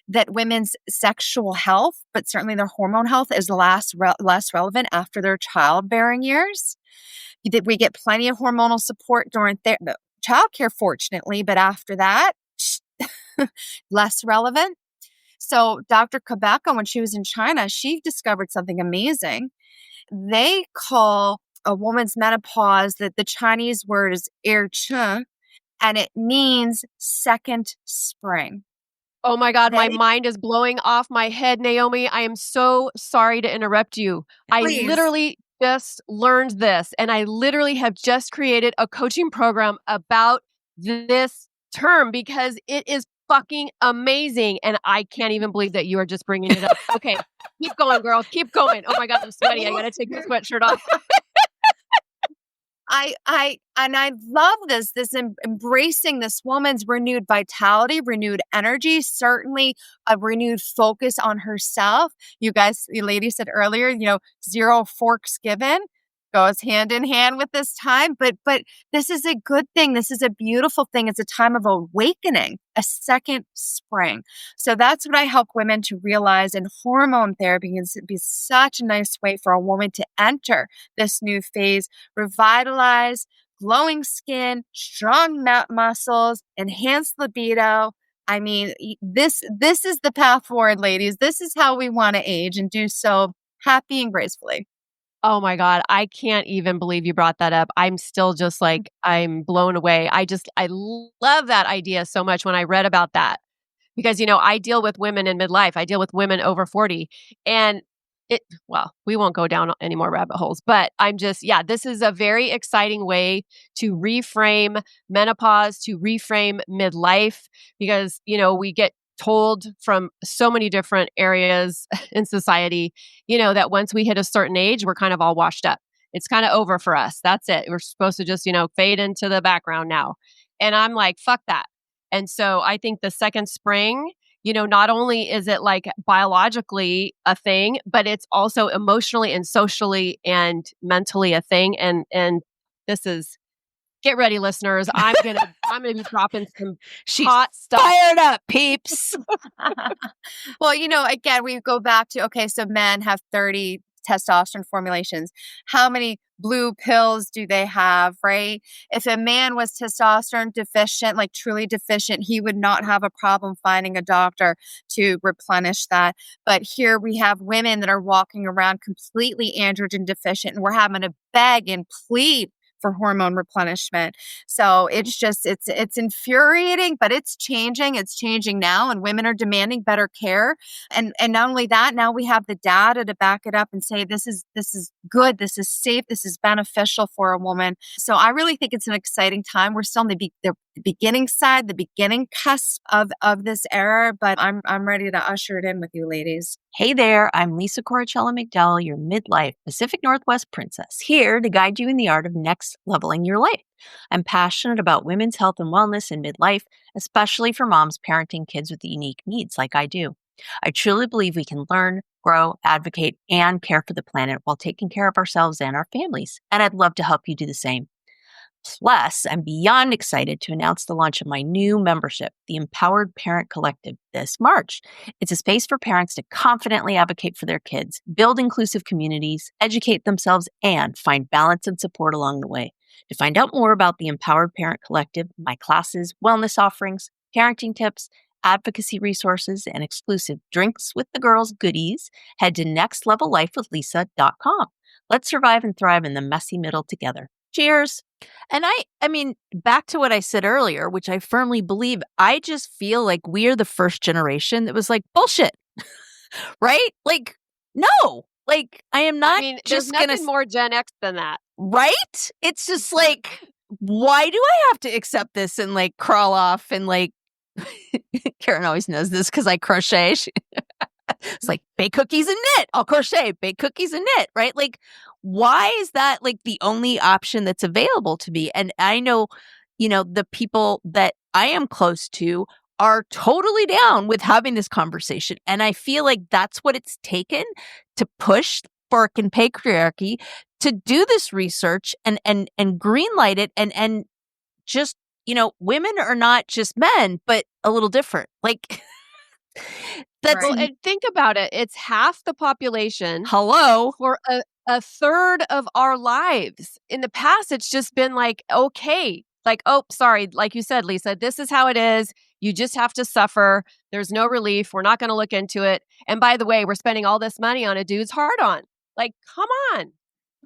that women's sexual health, but certainly their hormone health, is less relevant after their childbearing years. We get plenty of hormonal support during childcare, fortunately, but after that, less relevant. So Dr. Kabeka, when she was in China, she discovered something amazing. They call a woman's menopause, that the Chinese word is erchen, and it means second spring. Oh my God, my mind is blowing off my head, Naomi. I am so sorry to interrupt you. Please. I literally just learned this, and I literally have just created a coaching program about this term because it is fucking amazing. And I can't even believe that you are just bringing it up. Okay, keep going, girl. Keep going. Oh my God, I'm sweaty. I got to take my sweatshirt off. I love this embracing this woman's renewed vitality, renewed energy, certainly a renewed focus on herself. You ladies said earlier, zero forks given goes hand in hand with this time, but this is a good thing. This is a beautiful thing. It's a time of awakening, a second spring. So that's what I help women to realize, and hormone therapy can be such a nice way for a woman to enter this new phase, revitalize, glowing skin, strong muscles, enhanced libido. I mean, this is the path forward, ladies. This is how we want to age and do so happy and gracefully. Oh my God, I can't even believe you brought that up. I'm still just like, I'm blown away. I love that idea so much when I read about that. Because, I deal with women in midlife. I deal with women over 40. And we won't go down any more rabbit holes, but this is a very exciting way to reframe menopause, to reframe midlife, because, we get told from so many different areas in society, that once we hit a certain age, we're kind of all washed up. It's kind of over for us. That's it. We're supposed to just, fade into the background now. And I'm like, fuck that. And so I think the second spring, not only is it like biologically a thing, but it's also emotionally and socially and mentally a thing. And this is, get ready, listeners. I'm gonna be dropping some hot stuff. Fired up, peeps. Well, again, we go back to, okay, so men have 30 testosterone formulations. How many blue pills do they have, right? If a man was testosterone deficient, like truly deficient, he would not have a problem finding a doctor to replenish that. But here we have women that are walking around completely androgen deficient, and we're having to beg and plead for hormone replenishment. So it's infuriating, but it's changing. It's changing now, and women are demanding better care. And not only that, now we have the data to back it up and say, this is good, this is safe, this is beneficial for a woman. So I really think it's an exciting time. We're still on the beginning side, the beginning cusp of this era, but I'm ready to usher it in with you, ladies. Hey there, I'm Lisa Corachella McDowell, your midlife Pacific Northwest princess, here to guide you in the art of next leveling your life. I'm passionate about women's health and wellness in midlife, especially for moms parenting kids with unique needs like I do. I truly believe we can learn, grow, advocate, and care for the planet while taking care of ourselves and our families, and I'd love to help you do the same. Plus, I'm beyond excited to announce the launch of my new membership, the Empowered Parent Collective, this March. It's a space for parents to confidently advocate for their kids, build inclusive communities, educate themselves, and find balance and support along the way. To find out more about the Empowered Parent Collective, my classes, wellness offerings, parenting tips, advocacy resources, and exclusive Drinks with the Girls goodies, head to nextlevellifewithlisa.com. Let's survive and thrive in the messy middle together. Cheers. And I mean, back to what I said earlier, which I firmly believe, I just feel like we are the first generation that was like, bullshit, right? Like, no, like I am not there's nothing more Gen X than that. Right? It's just like, why do I have to accept this and like crawl off and like Karen always knows this because I crochet. It's like bake cookies and knit. I'll crochet, bake cookies and knit, right? Like, why is that like the only option that's available to me? And I know, the people that I am close to are totally down with having this conversation. And I feel like that's what it's taken to push fucking patriarchy to do this research and greenlight it and just, women are not just men, but a little different. Like that's Well, and think about it. It's half the population hello for a third of our lives. In the past, it's just been like, okay, like, oh, sorry. Like you said, Lisa, this is how it is. You just have to suffer. There's no relief. We're not going to look into it. And by the way, we're spending all this money on a dude's hard on. Like, come on.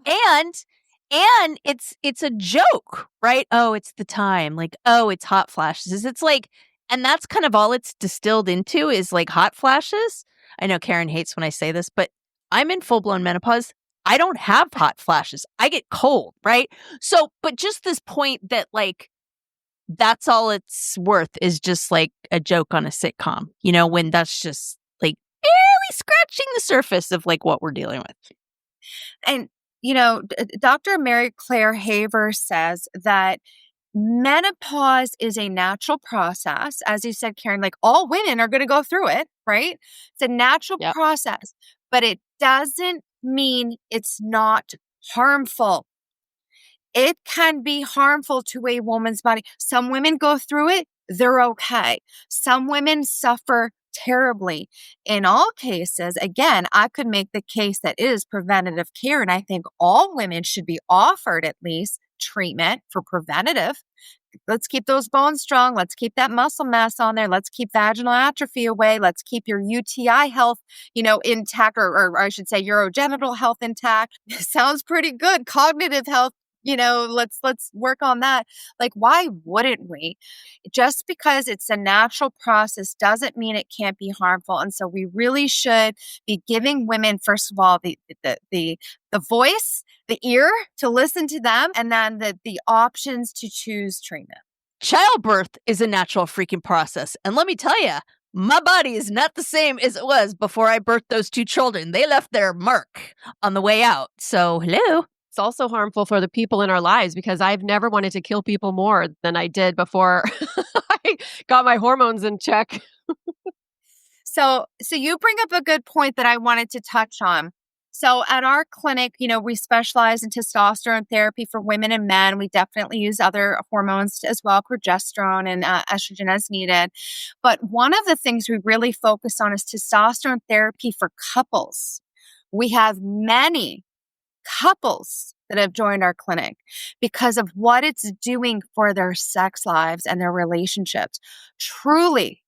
And it's a joke, right? Oh, it's the time. Like, oh, it's hot flashes. It's like, and that's kind of all it's distilled into is like hot flashes. I know Karen hates when I say this, but I'm in full-blown menopause. I don't have hot flashes. I get cold, right? So, but just this point that like, that's all it's worth is just like a joke on a sitcom, when that's just like barely scratching the surface of like what we're dealing with. And, Dr. Mary Claire Haver says that menopause is a natural process. As you said, Karen, like all women are going to go through it, right? It's a natural process, but it doesn't mean it's not harmful. It can be harmful to a woman's body. Some women go through it, they're okay. Some women suffer terribly. In all cases, again, I could make the case that it is preventative care, and I think all women should be offered at least treatment for preventative. Let's keep those bones strong. Let's keep that muscle mass on there. Let's keep vaginal atrophy away. Let's keep your UTI health, intact, or I should say urogenital health intact. Sounds pretty good. Cognitive health, let's work on that. Like, why wouldn't we? Just because it's a natural process doesn't mean it can't be harmful. And so we really should be giving women, first of all, the voice, the ear to listen to them, and then the options to choose treatment. Childbirth is a natural freaking process. And let me tell you, my body is not the same as it was before I birthed those two children. They left their mark on the way out. So, hello. It's also harmful for the people in our lives because I've never wanted to kill people more than I did before I got my hormones in check. So you bring up a good point that I wanted to touch on. So at our clinic, we specialize in testosterone therapy for women and men. We definitely use other hormones as well, progesterone and estrogen as needed. But one of the things we really focus on is testosterone therapy for couples. We have many couples that have joined our clinic because of what it's doing for their sex lives and their relationships. Truly,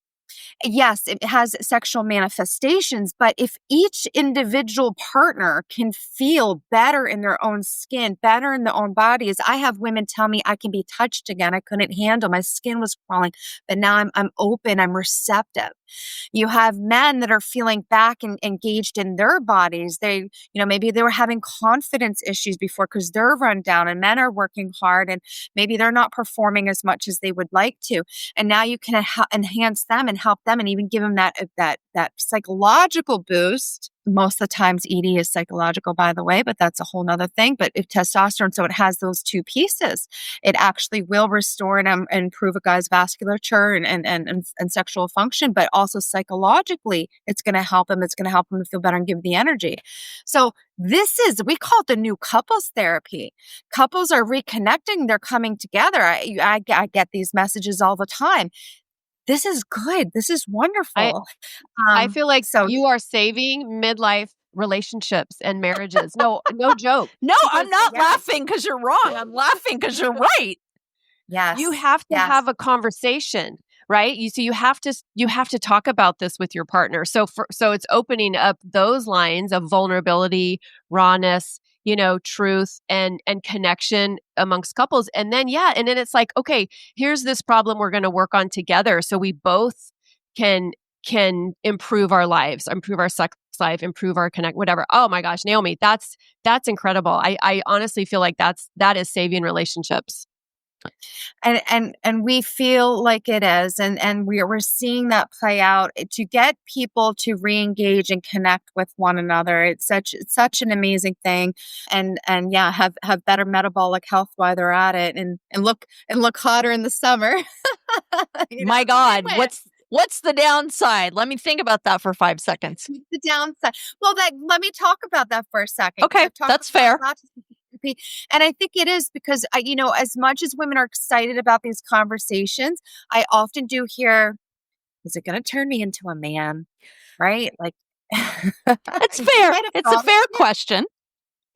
yes, it has sexual manifestations, but if each individual partner can feel better in their own skin, better in their own bodies. I have women tell me I can be touched again. I couldn't handle, my skin was crawling, but now I'm open, I'm receptive. You have men that are feeling back and engaged in their bodies. They, maybe they were having confidence issues before because they're run down, and men are working hard and maybe they're not performing as much as they would like to. And now you can enhance them and help them and even give them that psychological boost. Most of the times ED is psychological, by the way, but that's a whole nother thing. But if testosterone, so it has those two pieces, it actually will restore and improve a guy's vasculature and sexual function, but also psychologically, it's going to help him. It's going to help him to feel better and give the energy. So we call it the new couples therapy. Couples are reconnecting. They're coming together. I get these messages all the time. This is good. This is wonderful. I feel like you are saving midlife relationships and marriages. No joke. No, I'm not laughing because you're wrong. I'm laughing because you're right. Yes. You have to have a conversation, right? You have to talk about this with your partner. So it's opening up those lines of vulnerability, rawness, truth and connection amongst couples. And then, and then it's like, okay, here's this problem we're going to work on together. So we both can improve our lives, improve our sex life, improve our connect, whatever. Oh my gosh, Naomi, that's incredible. I honestly feel like that is saving relationships. And we feel like it is, and we're seeing that play out to get people to re-engage and connect with one another. It's such an amazing thing, and yeah, have better metabolic health while they're at it, and look hotter in the summer. My God, Win-win. what's the downside? Let me think about that for 5 seconds. The downside. Well, let me talk about that for a second. 'Cause Okay, I've talked that's about fair. not just therapy, and I think it is because as much as women are excited about these conversations, I often do hear, "Is it going to turn me into a man?" Right? Like, It's you fair. might have It's a thought fair question.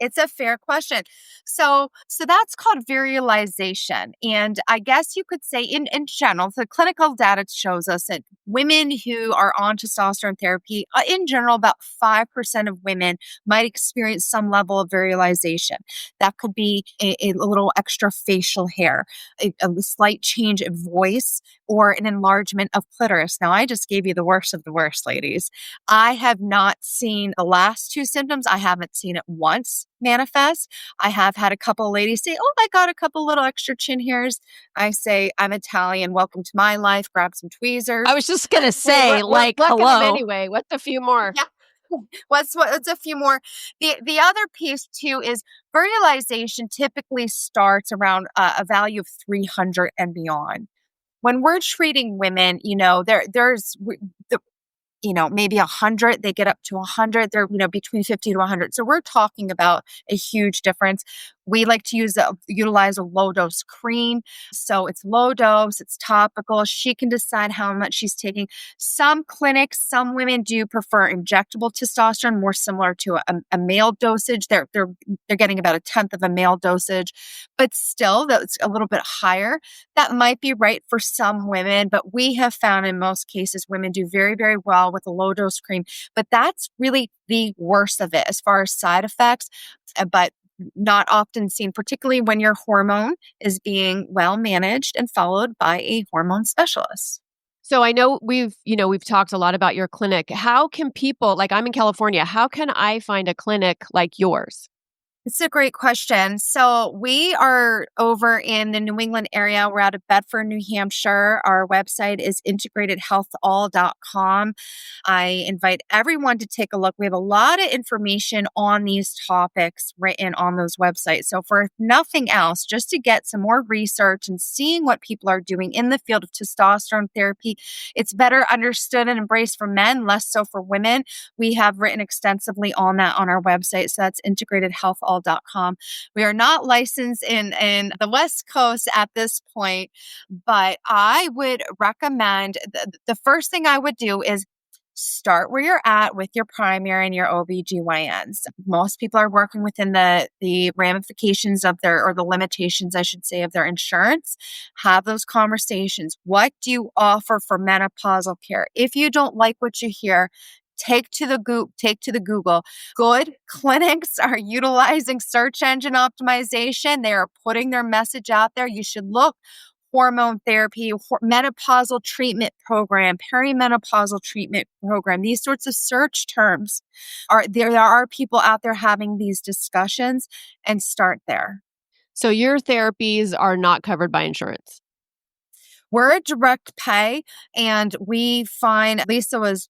it's a fair question. So that's called virilization. And I guess you could say in general, the clinical data shows us that women who are on testosterone therapy, in general, about 5% of women might experience some level of virilization. That could be a little extra facial hair, a slight change of voice, or an enlargement of clitoris. Now, I just gave you the worst of the worst, ladies. I have not seen the last two symptoms. I haven't seen it once manifest. I have had a couple of ladies say, "Oh, I got a couple little extra chin hairs." I say, "I'm Italian. Welcome to my life. Grab some tweezers." I was just going to Hey, say, we're like, plucking them hello. anyway. What's a few more? Yeah. What's a few more? The other piece too is virilization typically starts around a value of 300 and beyond. When we're treating women, there's maybe 100, they get up to 100. They're, between 50 to 100. So we're talking about a huge difference. We like to utilize a low dose cream. So it's low dose, it's topical. She can decide how much she's taking. Some clinics, some women do prefer injectable testosterone, more similar to a male dosage. They're getting about a tenth of a male dosage, but still that's a little bit higher. That might be right for some women, but we have found in most cases women do very, very well with a low dose cream. But that's really the worst of it as far as side effects. But not often seen, particularly when your hormone is being well managed and followed by a hormone specialist. So I know we've talked a lot about your clinic. How can people, like I'm in California, how can I find a clinic like yours? It's a great question. So we are over in the New England area. We're out of Bedford, New Hampshire. Our website is integratedhealthall.com. I invite everyone to take a look. We have a lot of information on these topics written on those websites. So for nothing else, just to get some more research and seeing what people are doing in the field of testosterone therapy, it's better understood and embraced for men, less so for women. We have written extensively on that on our website. So that's integratedhealthall.com. We are not licensed in the West Coast at this point, but I would recommend the first thing I would do is start where you're at with your primary and your OBGYNs. Most people are working within the ramifications of or the limitations, I should say, of their insurance. Have those conversations. What do you offer for menopausal care? If you don't like what you hear, take to the Google. Good clinics are utilizing search engine optimization. They are putting their message out there. You should look hormone therapy, menopausal treatment program, perimenopausal treatment program. These sorts of search terms there are people out there having these discussions, and start there. So your therapies are not covered by insurance. We're a direct pay, and we find, Lisa was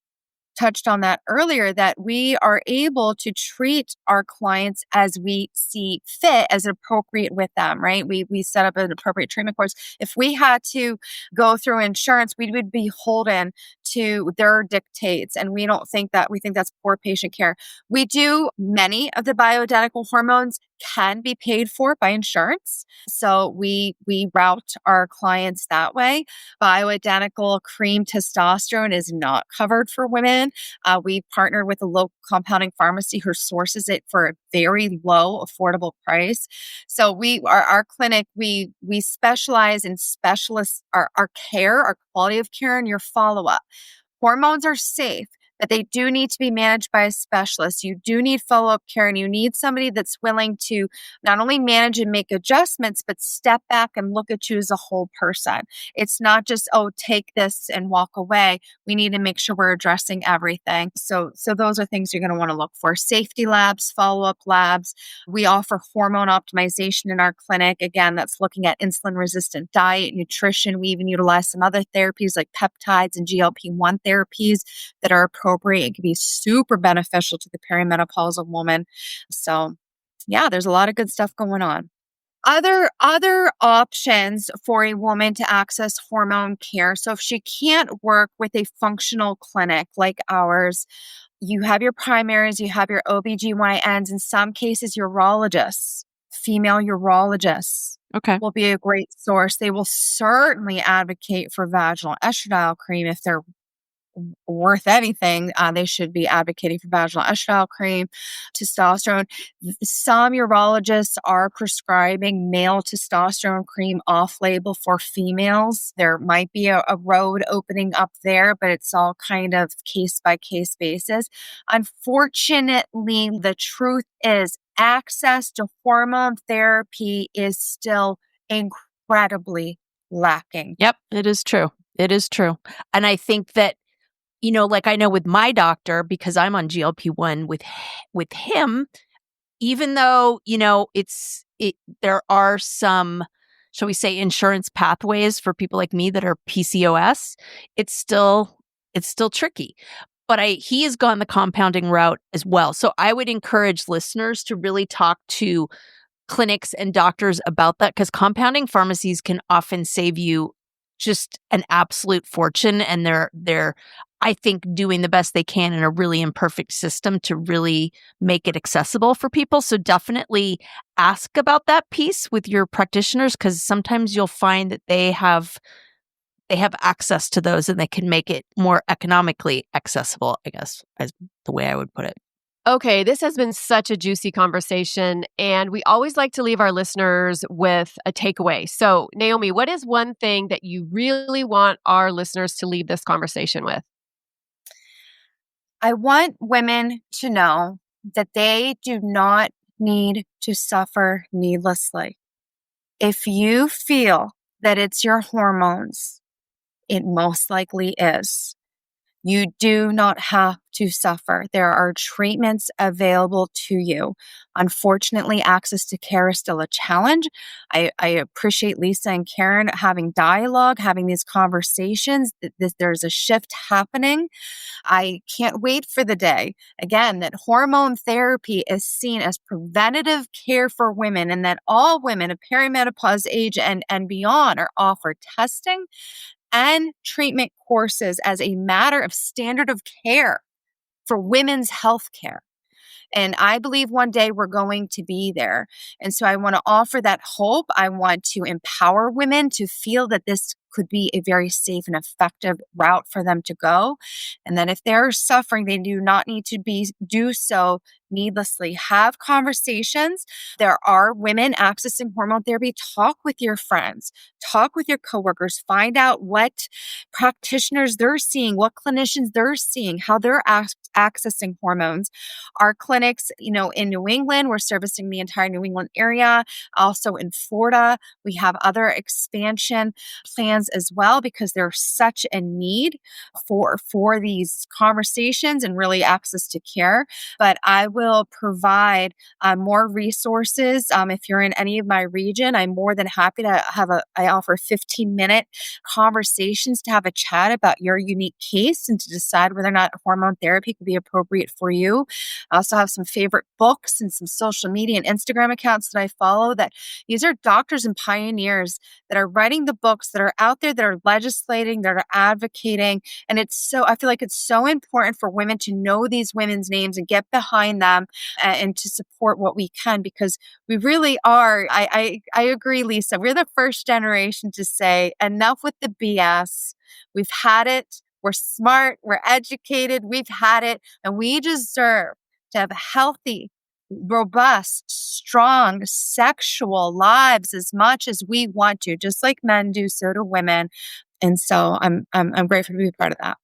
touched on that earlier, that we are able to treat our clients as we see fit, as appropriate with them, right? We set up an appropriate treatment course. If we had to go through insurance, we would be beholden to their dictates. And we think that's poor patient care. We do many of the bioidentical hormones can be paid for by insurance. So we route our clients that way. Bioidentical cream testosterone is not covered for women. We partner with a local compounding pharmacy who sources it for a very low, affordable price. So our clinic, we specialize in specialists, our care, our quality of care, and your follow-up. Hormones are safe. but they do need to be managed by a specialist. You do need follow-up care, and you need somebody that's willing to not only manage and make adjustments, but step back and look at you as a whole person. It's not just, oh, take this and walk away. We need to make sure we're addressing everything. So those are things you're going to want to look for. Safety labs, follow-up labs. We offer hormone optimization in our clinic. Again, that's looking at insulin-resistant diet, nutrition. We even utilize some other therapies like peptides and GLP-1 therapies that are appropriate. It can be super beneficial to the perimenopausal woman. So yeah, there's a lot of good stuff going on. Other options for a woman to access hormone care. So if she can't work with a functional clinic like ours, you have your primaries, you have your OBGYNs, in some cases, urologists, female urologists. Okay. Will be a great source. They will certainly advocate for vaginal estradiol cream if they're worth anything. They should be advocating for vaginal estradiol cream, testosterone. Some urologists are prescribing male testosterone cream off-label for females. There might be a road opening up there, but it's all kind of case-by-case basis. Unfortunately, the truth is access to hormone therapy is still incredibly lacking. Yep, it is true. It is true. And I think that, like I know with my doctor, because I'm on GLP-1 with him, even though, there are some, shall we say, insurance pathways for people like me that are PCOS, it's still tricky. But he has gone the compounding route as well. So I would encourage listeners to really talk to clinics and doctors about that, because compounding pharmacies can often save you just an absolute fortune, and they're I think doing the best they can in a really imperfect system to really make it accessible for people. So definitely ask about that piece with your practitioners, because sometimes you'll find that they have access to those and they can make it more economically accessible, I guess, is the way I would put it. Okay, this has been such a juicy conversation, and we always like to leave our listeners with a takeaway. So, Naomi, what is one thing that you really want our listeners to leave this conversation with? I want women to know that they do not need to suffer needlessly. If you feel that it's your hormones, it most likely is. You do not have to suffer. There are treatments available to you. Unfortunately, access to care is still a challenge. I appreciate Lisa and Karen having dialogue, having these conversations. There's a shift happening. I can't wait for the day, again, that hormone therapy is seen as preventative care for women, and that all women of perimenopause age and beyond are offered testing and treatment courses as a matter of standard of care for women's health care. And I believe one day we're going to be there. And so I want to offer that hope. I want to empower women to feel that this could be a very safe and effective route for them to go. And that if they're suffering, they do not need to do so needlessly. Have conversations. There are women accessing hormone therapy. Talk with your friends, talk with your coworkers, find out what practitioners they're seeing, what clinicians they're seeing, how they're accessing hormones. Our clinics, in New England, we're servicing the entire New England area. Also in Florida, we have other expansion plans as well, because there's such a need for these conversations and really access to care. But I will provide more resources. If you're in any of my region, I'm more than happy to I offer 15-minute conversations to have a chat about your unique case and to decide whether or not hormone therapy could be appropriate for you. I also have some favorite books and some social media and Instagram accounts that I follow, that these are doctors and pioneers that are writing the books, that are out there, that are legislating, that are advocating. And I feel like it's so important for women to know these women's names and get behind them and to support what we can, because we really are. I agree, Lisa. We're the first generation to say enough with the BS. We've had it. We're smart. We're educated. We've had it. And we deserve to have healthy, robust, strong, sexual lives as much as we want to, just like men do, so do women. And so I'm grateful to be a part of that.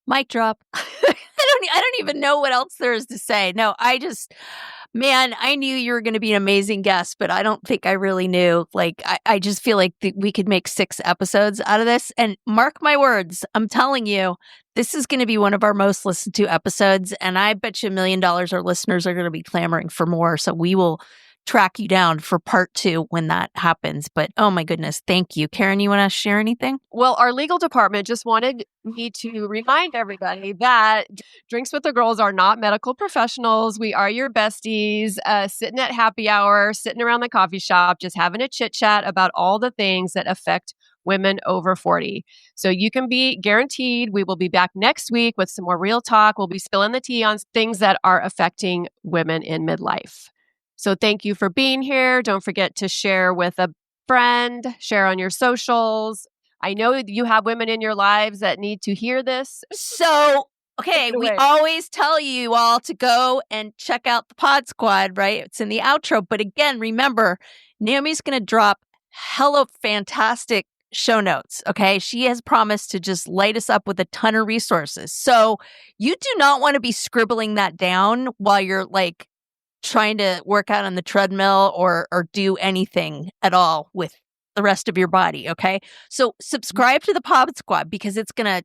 Mic drop. I don't even know what else there is to say. No, man, I knew you were going to be an amazing guest, but I don't think I really knew. Like, I just feel like we could make 6 episodes out of this. And mark my words, I'm telling you, this is going to be one of our most listened to episodes. And I bet you $1 million our listeners are going to be clamoring for more. So we will track you down for part 2 when that happens. But oh my goodness, thank you. Karen, you want to share anything? Well, our legal department just wanted me to remind everybody that Drinks with the Girls are not medical professionals. We are your besties, sitting at happy hour, sitting around the coffee shop, just having a chit chat about all the things that affect women over 40. So you can be guaranteed we will be back next week with some more real talk. We'll be spilling the tea on things that are affecting women in midlife. So thank you for being here. Don't forget to share with a friend, share on your socials. I know you have women in your lives that need to hear this. So, okay, we always tell you all to go and check out the Pod Squad, right? It's in the outro. But again, remember, Naomi's going to drop hella fantastic show notes, okay? She has promised to just light us up with a ton of resources. So you do not want to be scribbling that down while you're like trying to work out on the treadmill or do anything at all with the rest of your body, okay? So subscribe to the Pod Squad because it's going to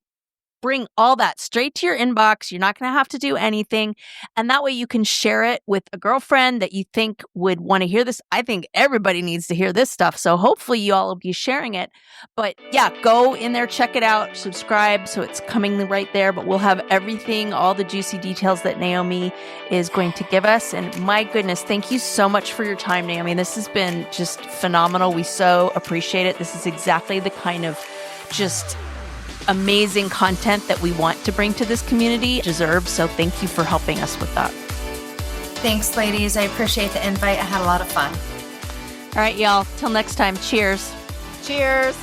bring all that straight to your inbox. You're not going to have to do anything. And that way you can share it with a girlfriend that you think would want to hear this. I think everybody needs to hear this stuff. So hopefully you all will be sharing it. But yeah, go in there, check it out, subscribe. So it's coming right there. But we'll have everything, all the juicy details that Naomi is going to give us. And my goodness, thank you so much for your time, Naomi. This has been just phenomenal. We so appreciate it. This is exactly the kind of just amazing content that we want to bring to this community deserves. So thank you for helping us with that. Thanks, ladies. I appreciate the invite. I had a lot of fun. All right, y'all. Till next time. Cheers. Cheers.